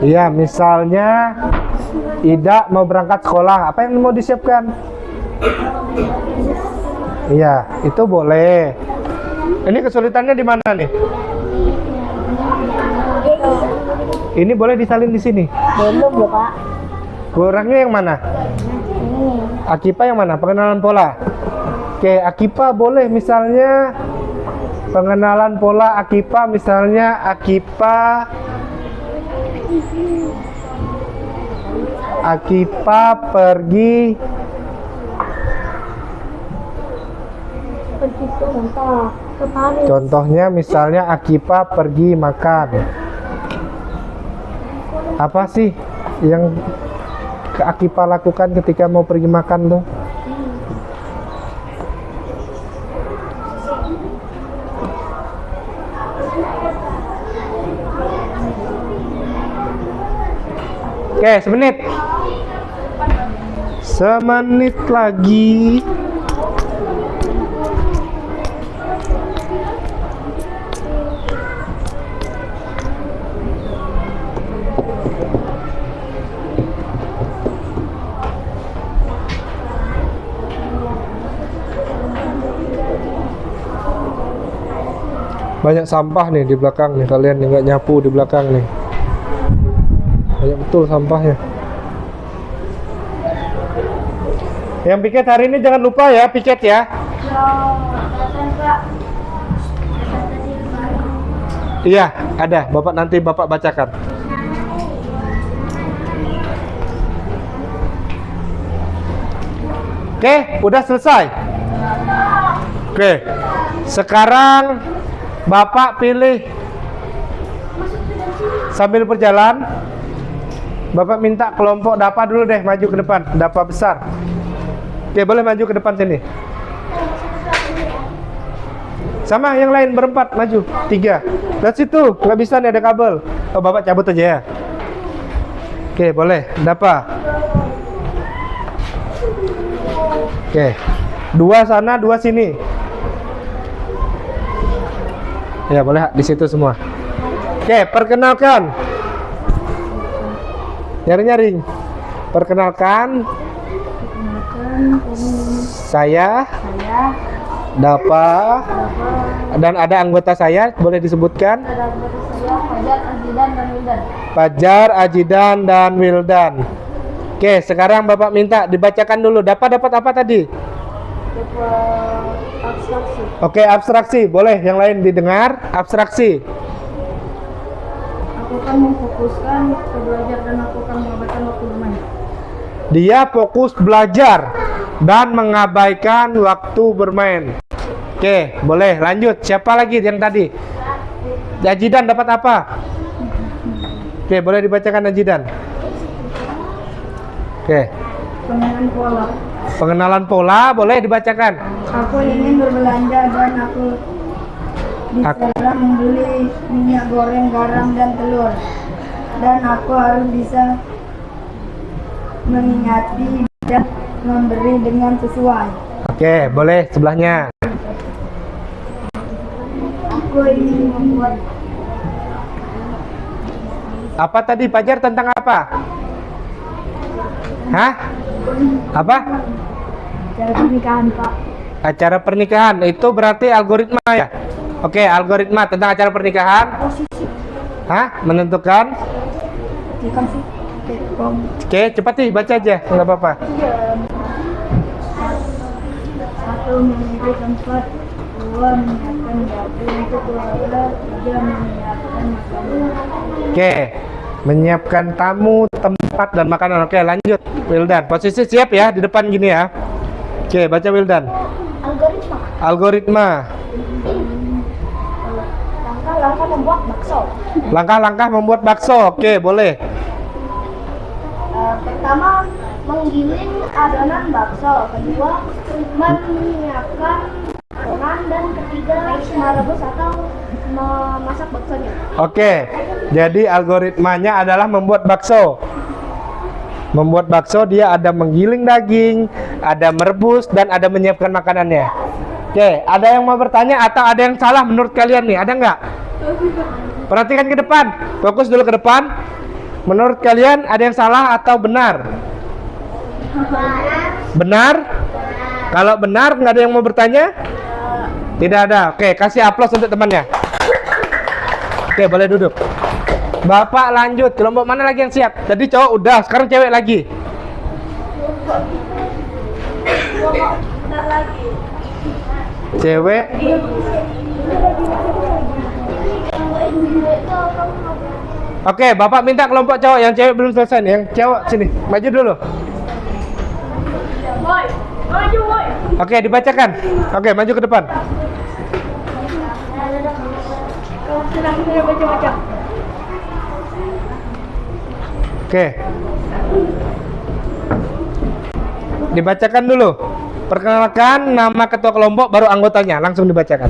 Iya, misalnya Ida mau berangkat sekolah, apa yang mau disiapkan? Iya, itu boleh. Ini kesulitannya di mana nih? Ini boleh disalin di sini. Belum ya, Pak. Kurangnya yang mana? Akipa yang mana? Pengenalan pola. Oke, Akipa boleh misalnya pengenalan pola Akipa, misalnya Akipa pergi Contoh ke Paris. contohnya misalnya Akipa pergi makan. Apa sih yang Kak Akipa lakukan ketika mau pergi makan tuh? Oke, semenit. Semenit lagi. Banyak sampah nih di belakang nih, kalian nih nggak nyapu di belakang nih. Banyak betul sampahnya. Yang piket hari ini jangan lupa ya, piket ya. Iya, ada. Bapak nanti Bapak bacakan. Oke, udah selesai. Oke. Sekarang Bapak pilih sambil berjalan. Bapak minta kelompok Dapa dulu deh maju ke depan, Dapa besar. Oke, boleh maju ke depan sini. Sama yang lain berempat maju, 3. Lihat situ, nggak bisa nih ada kabel. Oh, Bapak cabut aja ya. Oke, boleh. Dapa. Oke. 2 sana, 2 sini. Ya, boleh di situ semua. Oke, perkenalkan. Nyaring-nyaring. Perkenalkan. Saya Dapa. Dan ada anggota saya, boleh disebutkan? Ada anggota saya Fajar, Ajidan, dan Wildan. Fajar, Ajidan, dan Wildan. Oke, sekarang Bapak minta dibacakan dulu. Dapat apa tadi? Dapat abstraksi. Oke, abstraksi. Boleh yang lain didengar. Abstraksi. Aku akan memfokuskan ke belajar dan aku akan mengabaikan waktu bermain. Dia fokus belajar dan mengabaikan waktu bermain. Oke, boleh lanjut. Siapa lagi yang tadi? Ajidan dapat apa? Oke, boleh dibacakan Ajidan. Oke. Pengenalan pola. Pengenalan pola boleh dibacakan. Aku ingin berbelanja dan aku bisa membeli minyak goreng, garam, dan telur. Dan aku harus bisa mengingati dan memberi dengan sesuai. Oke, boleh sebelahnya. Aku ingin membuat Apa tadi Fajar tentang apa? Hah? Apa? cara pernikahan, Pak. Acara pernikahan itu berarti algoritma ya? Oke, algoritma tentang acara pernikahan. Hah? Menentukan? Oke, cepat nih baca aja, nggak apa-apa. Satu, memilih tempat. 2, menyiapkan baju untuk keluarga. 3, menyiapkan makanan. Oke, menyiapkan tamu, tempat, dan makanan. Oke, lanjut Wildan. Posisi siap ya di depan gini ya. Oke, baca Wildan. Algoritma. Algoritma. Langkah-langkah membuat bakso. Langkah-langkah membuat bakso. Oke, boleh. Pertama, menggiling adonan bakso. Kedua, menyiapkan adonan. Dan ketiga, merebus atau memasak baksonya. Oke, jadi algoritmanya adalah membuat bakso. Membuat bakso dia ada menggiling daging, ada merebus, dan ada menyiapkan makanannya. Oke, ada yang mau bertanya atau ada yang salah menurut kalian nih? Ada nggak? Perhatikan ke depan, fokus dulu ke depan. Menurut kalian ada yang salah atau benar? Benar? Kalau benar nggak ada yang mau bertanya? Tidak ada. Oke, kasih aplaus untuk temannya. Oke, boleh duduk. Bapak lanjut. Kelompok mana lagi yang siap? Tadi cowok udah, sekarang cewek lagi. Cewek. Oke, Bapak minta kelompok cowok. Yang cewek belum selesai nih. Yang cowok sini, maju dulu. Oke, dibacakan. Oke, maju ke depan. Oke. Dibacakan dulu. Perkenalkan nama ketua kelompok baru anggotanya, langsung dibacakan.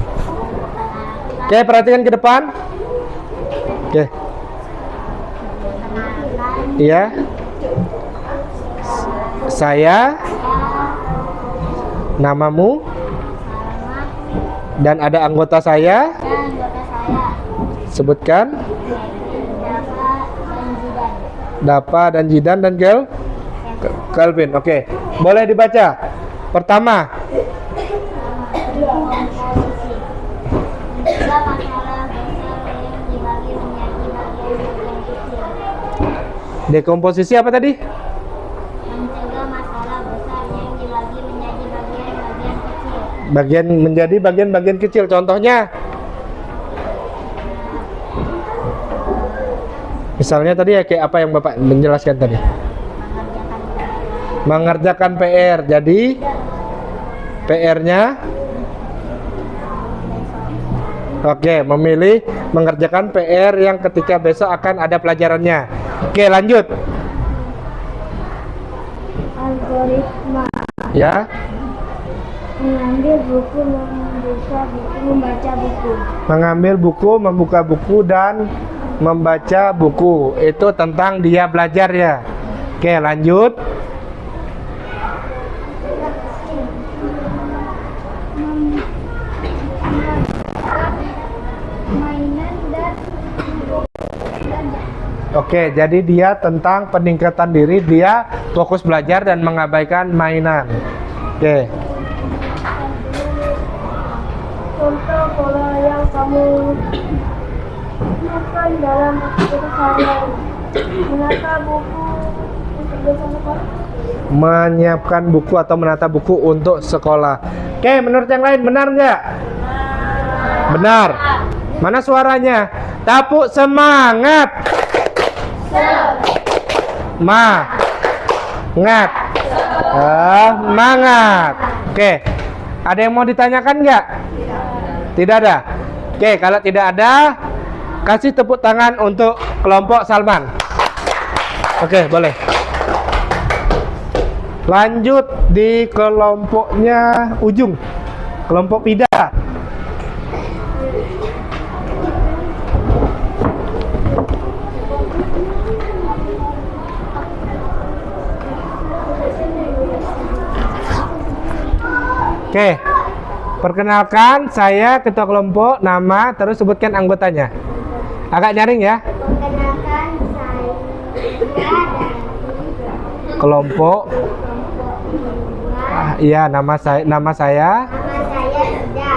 Oke, perhatikan ke depan. Oke. Iya. Saya. Namamu. Dan ada anggota saya. Sebutkan. Dapa dan Jidan dan Kelvin. Oke. Boleh dibaca. Pertama. Dekomposisi apa tadi? Mencegah masalah besar yang dibagi menjadi bagian-bagian kecil. Bagian menjadi bagian-bagian kecil. Contohnya? Misalnya tadi ya kayak apa yang Bapak menjelaskan tadi? Mengerjakan PR. Jadi PR-nya oke, memilih mengerjakan PR yang ketika besok akan ada pelajarannya. Oke, lanjut. Algoritma. Ya. Mengambil buku, membuka buku, membaca buku. Mengambil buku, membuka buku dan membaca buku. Itu tentang dia belajar ya. Oke, lanjut. Mainan dan Oke, jadi dia tentang peningkatan diri, dia fokus belajar dan mengabaikan mainan. Oke. contoh pola yang kamu lakukan dalam aktivitas sehari-hari. Menata buku untuk besok sekolah. Menyiapkan buku atau menata buku untuk sekolah. Oke, menurut yang lain benar nggak? Benar. Mana suaranya? Tepuk semangat. Semangat. Semangat. Oke. Ada yang mau ditanyakan nggak? Tidak ada. Oke, kalau tidak ada, kasih tepuk tangan untuk kelompok Salman. Oke, boleh. Lanjut di kelompoknya Ujung, kelompok Pida. Oke, perkenalkan saya ketua kelompok, nama, terus sebutkan anggotanya. Agak nyaring ya. Perkenalkan saya dari Kelompok. Iya, nama saya. nama saya Ida.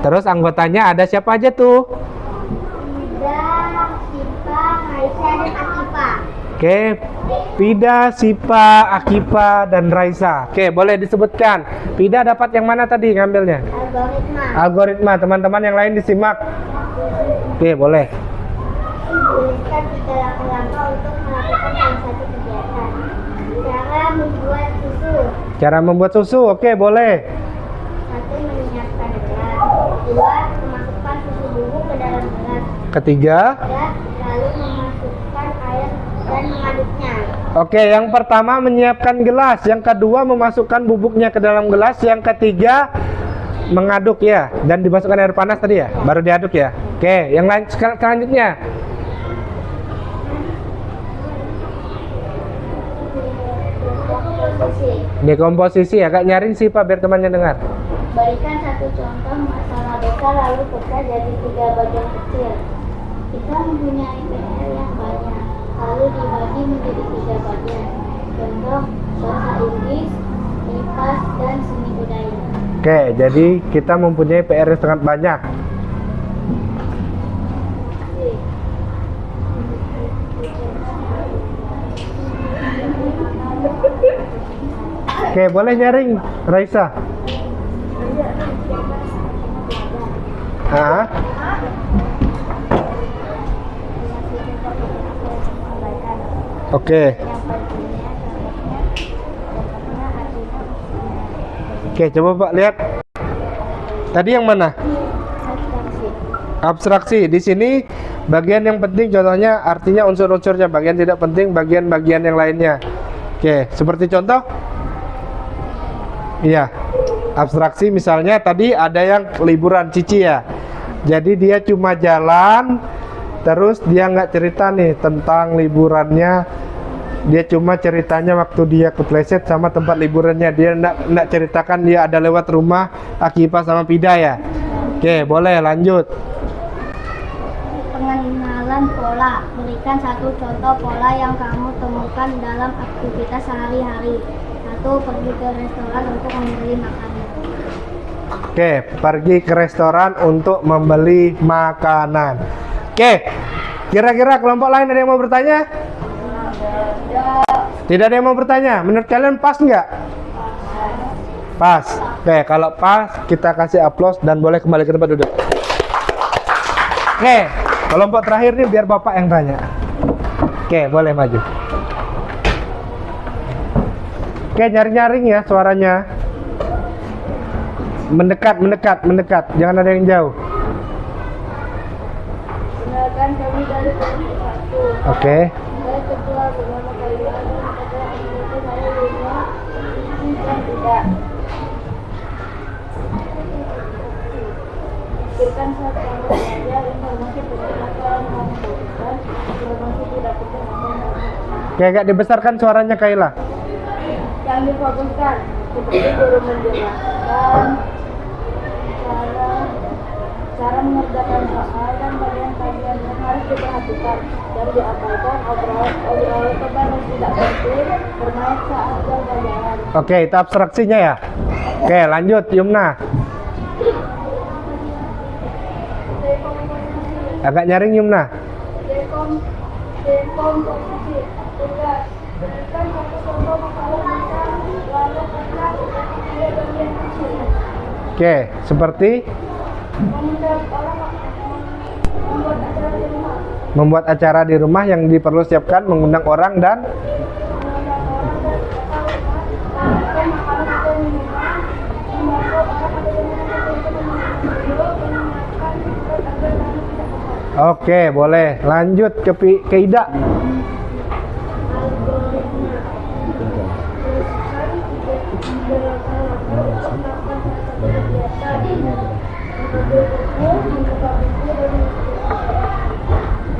Terus anggotanya ada siapa aja tuh? Ida, Sipa, Aisyah, dan Akipa. Oke, Pida, Sipa, Akipa, dan Raisa. Oke, boleh disebutkan. Pida dapat yang mana tadi ngambilnya? Algoritma. Algoritma. Teman-teman yang lain disimak. Oke, boleh. Tuliskan 3 langkah-langkah untuk melakukan salah satu kegiatan. Cara membuat susu. Cara membuat susu. Oke, boleh. 1. Menyiapkan gelas. 2. Memasukkan susu bubuk ke dalam gelas. Ketiga. 3. Lalu memasukkan air dan mengaduknya. Oke, yang pertama menyiapkan gelas, yang kedua memasukkan bubuknya ke dalam gelas, yang ketiga mengaduk ya, dan dimasukkan air panas tadi ya, baru diaduk ya. Oke, yang lain selanjutnya. Komposisi. Dekomposisi, agak nyaring sih Pak biar temannya dengar. Berikan satu contoh masalah besar lalu pecah jadi 3 bagian kecil. Kita mempunyai PR yang banyak, lalu dibagi menjadi 3 bagian. Contoh bahasa Inggris, IPA, dan seni budaya. Oke, jadi kita mempunyai PR yang sangat banyak. Oke, boleh nyaring, Raisa. Hah? Oke. Oke, coba Pak lihat. Tadi yang mana? Abstraksi. Di sini Bagian yang penting contohnya artinya unsur-unsurnya, bagian tidak penting bagian-bagian yang lainnya. Oke, seperti contoh. Iya. Abstraksi misalnya tadi ada yang liburan Cici ya. Jadi dia cuma jalan terus dia nggak cerita nih tentang liburannya. Dia cuma ceritanya waktu dia kepleset sama tempat liburannya. Dia nggak ceritakan dia ada lewat rumah Akifah sama Pida ya. Oke, boleh lanjut. Pengenalan pola. Berikan satu contoh pola yang kamu temukan dalam aktivitas sehari-hari. 1. Pergi ke restoran untuk membeli makanan. Oke, pergi ke restoran untuk membeli makanan. Oke, kira-kira kelompok lain ada yang mau bertanya? Tidak ada yang mau bertanya. Menurut kalian pas nggak? Pas. Oke, kalau pas kita kasih aplaus dan boleh kembali ke tempat duduk. Oke, kelompok terakhir nih biar Bapak yang tanya. Oke, boleh maju. Oke, nyaring-nyaring ya suaranya. Mendekat. Jangan ada yang jauh. Silakan kami dari kelompok 1. Oke. Saya ketua bersama kalian pada aktivitas saya dunia dan tidak. Berikan saat kamu belajar informasi penting membutuhkan informasi tidak penting Oke, agak dibesarkan suaranya Kaila. yang difokuskan seperti guru menjelaskan cara mengerjakan soal dan bagian-bagian yang harus diperhatikan dan diabaikan obrolan teman yang tidak penting bermain saat jam pelajaran. Oke, itu abstraksinya ya. Oke, lanjut Yumna. Agak nyaring Yumna. Dekomposisi tugas berikan satu contoh masalah besar lalu pecah tiga bagian kecil. Oke, seperti membuat acara di rumah yang diperlu siapkan, mengundang orang dan Oke, boleh. Lanjut ke Ida.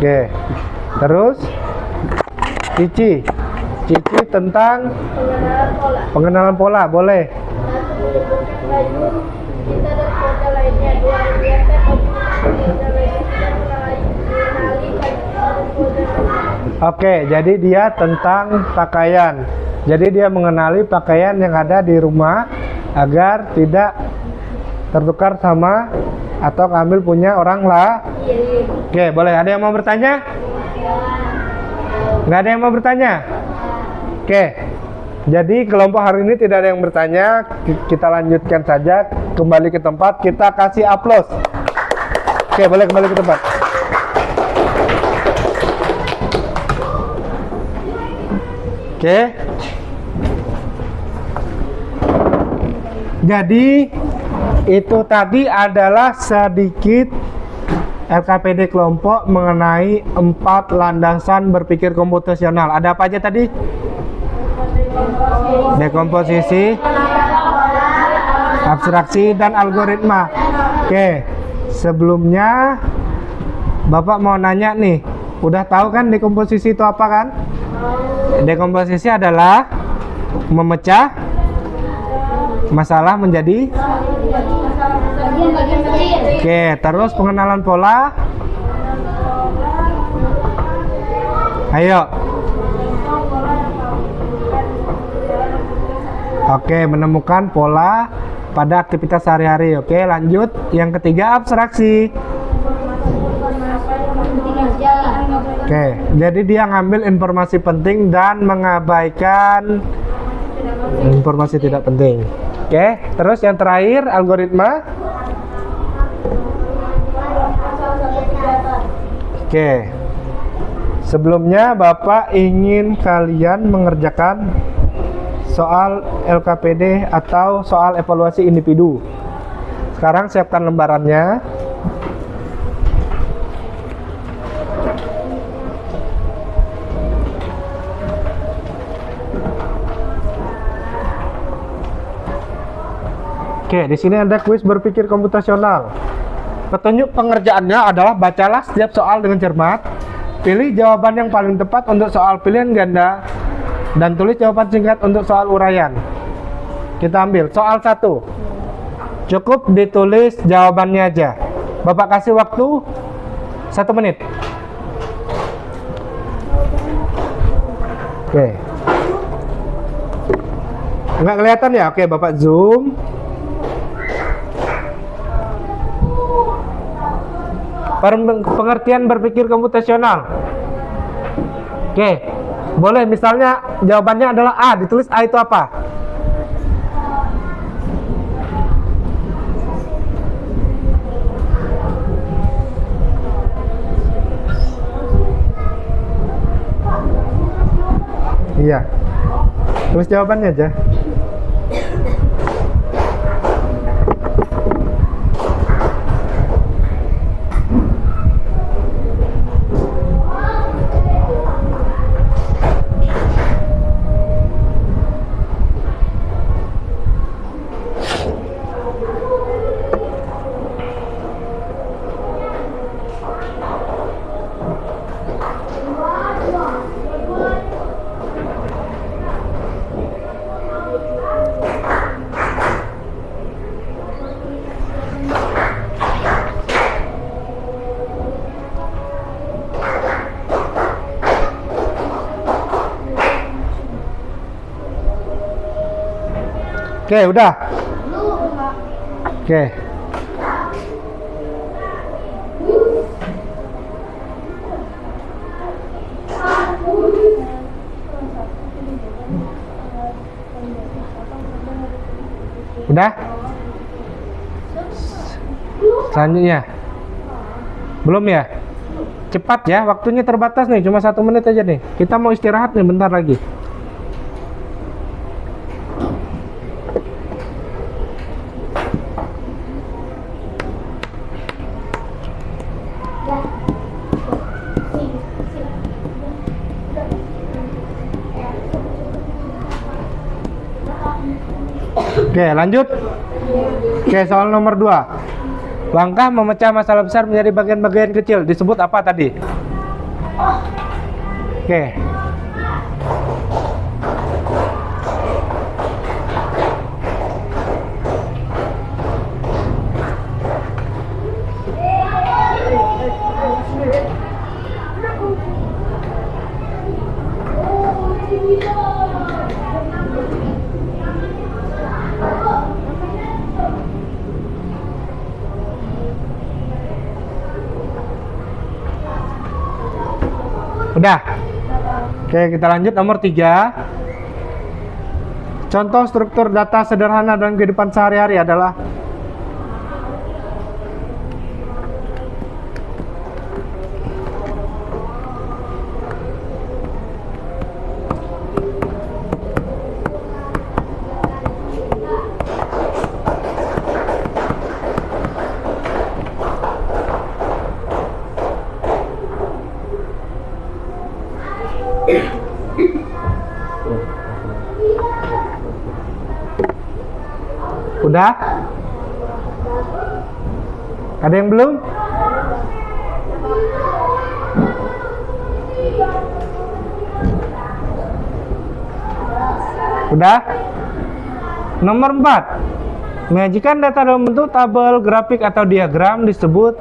Oke. Terus Cici tentang pengenalan pola, boleh. Oke, jadi dia tentang pakaian. Jadi dia mengenali pakaian yang ada di rumah agar tidak tertukar sama atau ngambil punya orang lah. Oke, boleh. Ada yang mau bertanya? Nggak ada yang mau bertanya? Oke. Jadi kelompok hari ini tidak ada yang bertanya. Kita lanjutkan saja. Kembali ke tempat. Kita kasih aplaus. Oke, boleh kembali ke tempat. Oke. Jadi itu tadi adalah sedikit LKPD kelompok mengenai 4 landasan berpikir komputasional. Ada apa aja tadi? Dekomposisi, abstraksi, dan algoritma. Oke, sebelumnya Bapak mau nanya nih, udah tahu kan dekomposisi itu apa kan? Dekomposisi adalah memecah masalah menjadi. Oke, terus pengenalan pola. Ayo. Oke, menemukan pola pada aktivitas sehari-hari. Oke, lanjut. Yang ketiga, abstraksi. Oke, jadi dia ngambil informasi penting dan mengabaikan informasi tidak penting. Oke, terus yang terakhir, algoritma. Oke, sebelumnya Bapak ingin kalian mengerjakan soal LKPD atau soal evaluasi individu. Sekarang siapkan lembarannya. Oke, di sini ada kuis berpikir komputasional. Petunjuk pengerjaannya adalah bacalah setiap soal dengan cermat, pilih jawaban yang paling tepat untuk soal pilihan ganda, dan tulis jawaban singkat untuk soal uraian. Kita ambil soal 1. Cukup ditulis jawabannya aja. Bapak kasih waktu 1 menit. Oke. Nggak kelihatan ya? Oke, Bapak zoom. Pengertian berpikir komputasional. Oke, boleh misalnya jawabannya adalah A, ditulis A itu apa? Iya, tulis jawabannya aja. Oke, udah. Oke. Udah? Selanjutnya. Belum ya? Cepat ya, waktunya terbatas nih, cuma 1 menit aja nih. Kita mau istirahat nih bentar lagi. Oke, lanjut. Oke, soal nomor 2. Langkah memecah masalah besar menjadi bagian-bagian kecil disebut apa tadi? Oke. Udah. Oke, kita lanjut nomor 3. Contoh struktur data sederhana dalam kehidupan sehari-hari adalah udah? Ada yang belum? Udah? Nomor 4. Menyajikan data dalam bentuk tabel, grafik, atau diagram disebut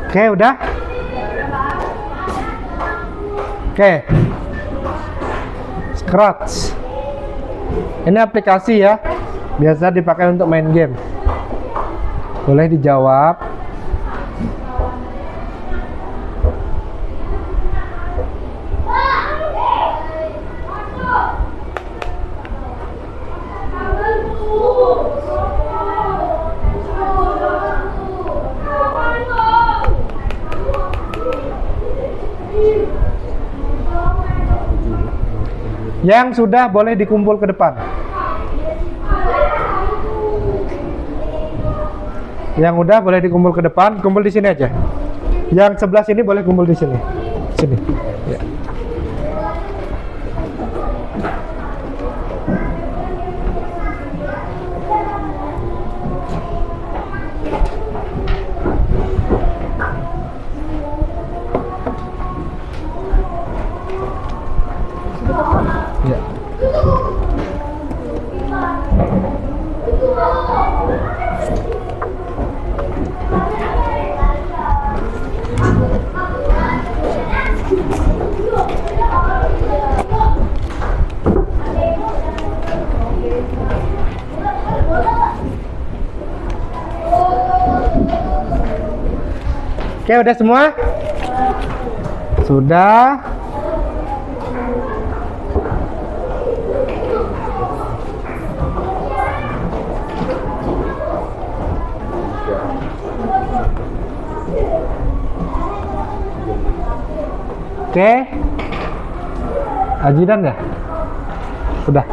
Oke, udah? Oke. Scratch. Ini aplikasi ya, biasa dipakai untuk main game. Boleh dijawab. Yang sudah boleh dikumpul ke depan. Yang udah boleh dikumpul ke depan, kumpul di sini aja. Yang sebelah sini boleh kumpul di sini. Sini. Ya. Ya. Oke, udah semua? Sudah. Oke. Ajidan ya? Sudah.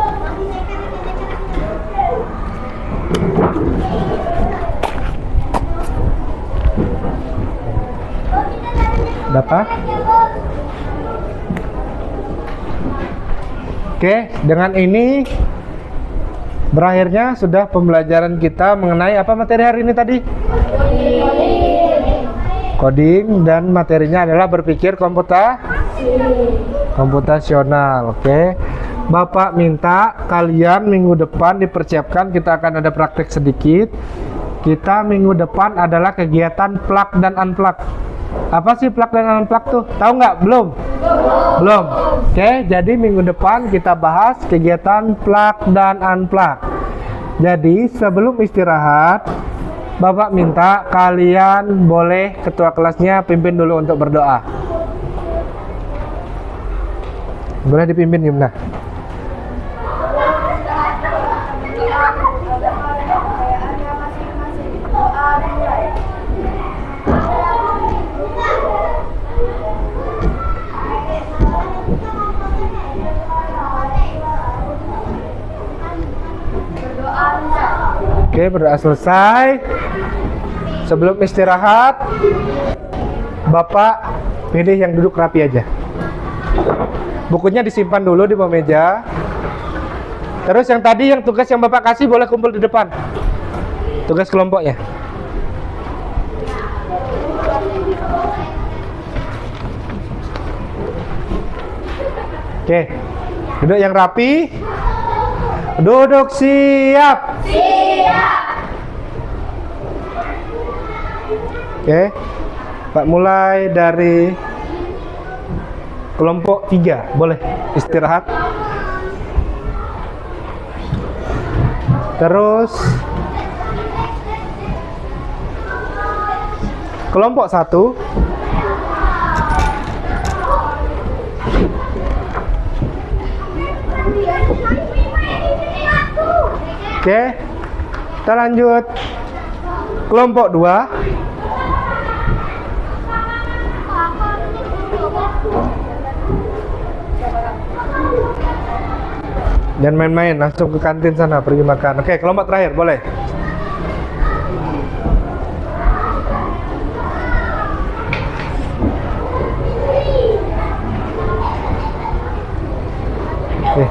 Dapat? Oke, dengan ini berakhirnya sudah pembelajaran kita mengenai apa materi hari ini tadi? Coding, dan materinya adalah berpikir komputasional. Oke. Bapak minta kalian minggu depan dipersiapkan, kita akan ada praktek sedikit. Kita minggu depan adalah kegiatan plug dan unplug. Apa sih plug dan unplug tuh? Tahu nggak? Belum? Belum. Oke, jadi minggu depan kita bahas kegiatan plug dan unplug. Jadi sebelum istirahat, Bapak minta kalian boleh ketua kelasnya pimpin dulu untuk berdoa. Boleh dipimpin, Yumna. Oke, berdoa selesai. Sebelum istirahat, Bapak pilih yang duduk rapi aja. Bukunya disimpan dulu di bawah meja. Terus yang tadi, yang tugas yang Bapak kasih boleh kumpul di depan. Tugas kelompoknya. Oke, duduk yang rapi. Duduk siap. Oke, Pak mulai dari kelompok 3, boleh istirahat. Terus kelompok 1. Oke, kita lanjut kelompok 2. Jangan main-main, langsung ke kantin sana, pergi makan. Oke, kelompok terakhir, boleh. Oke.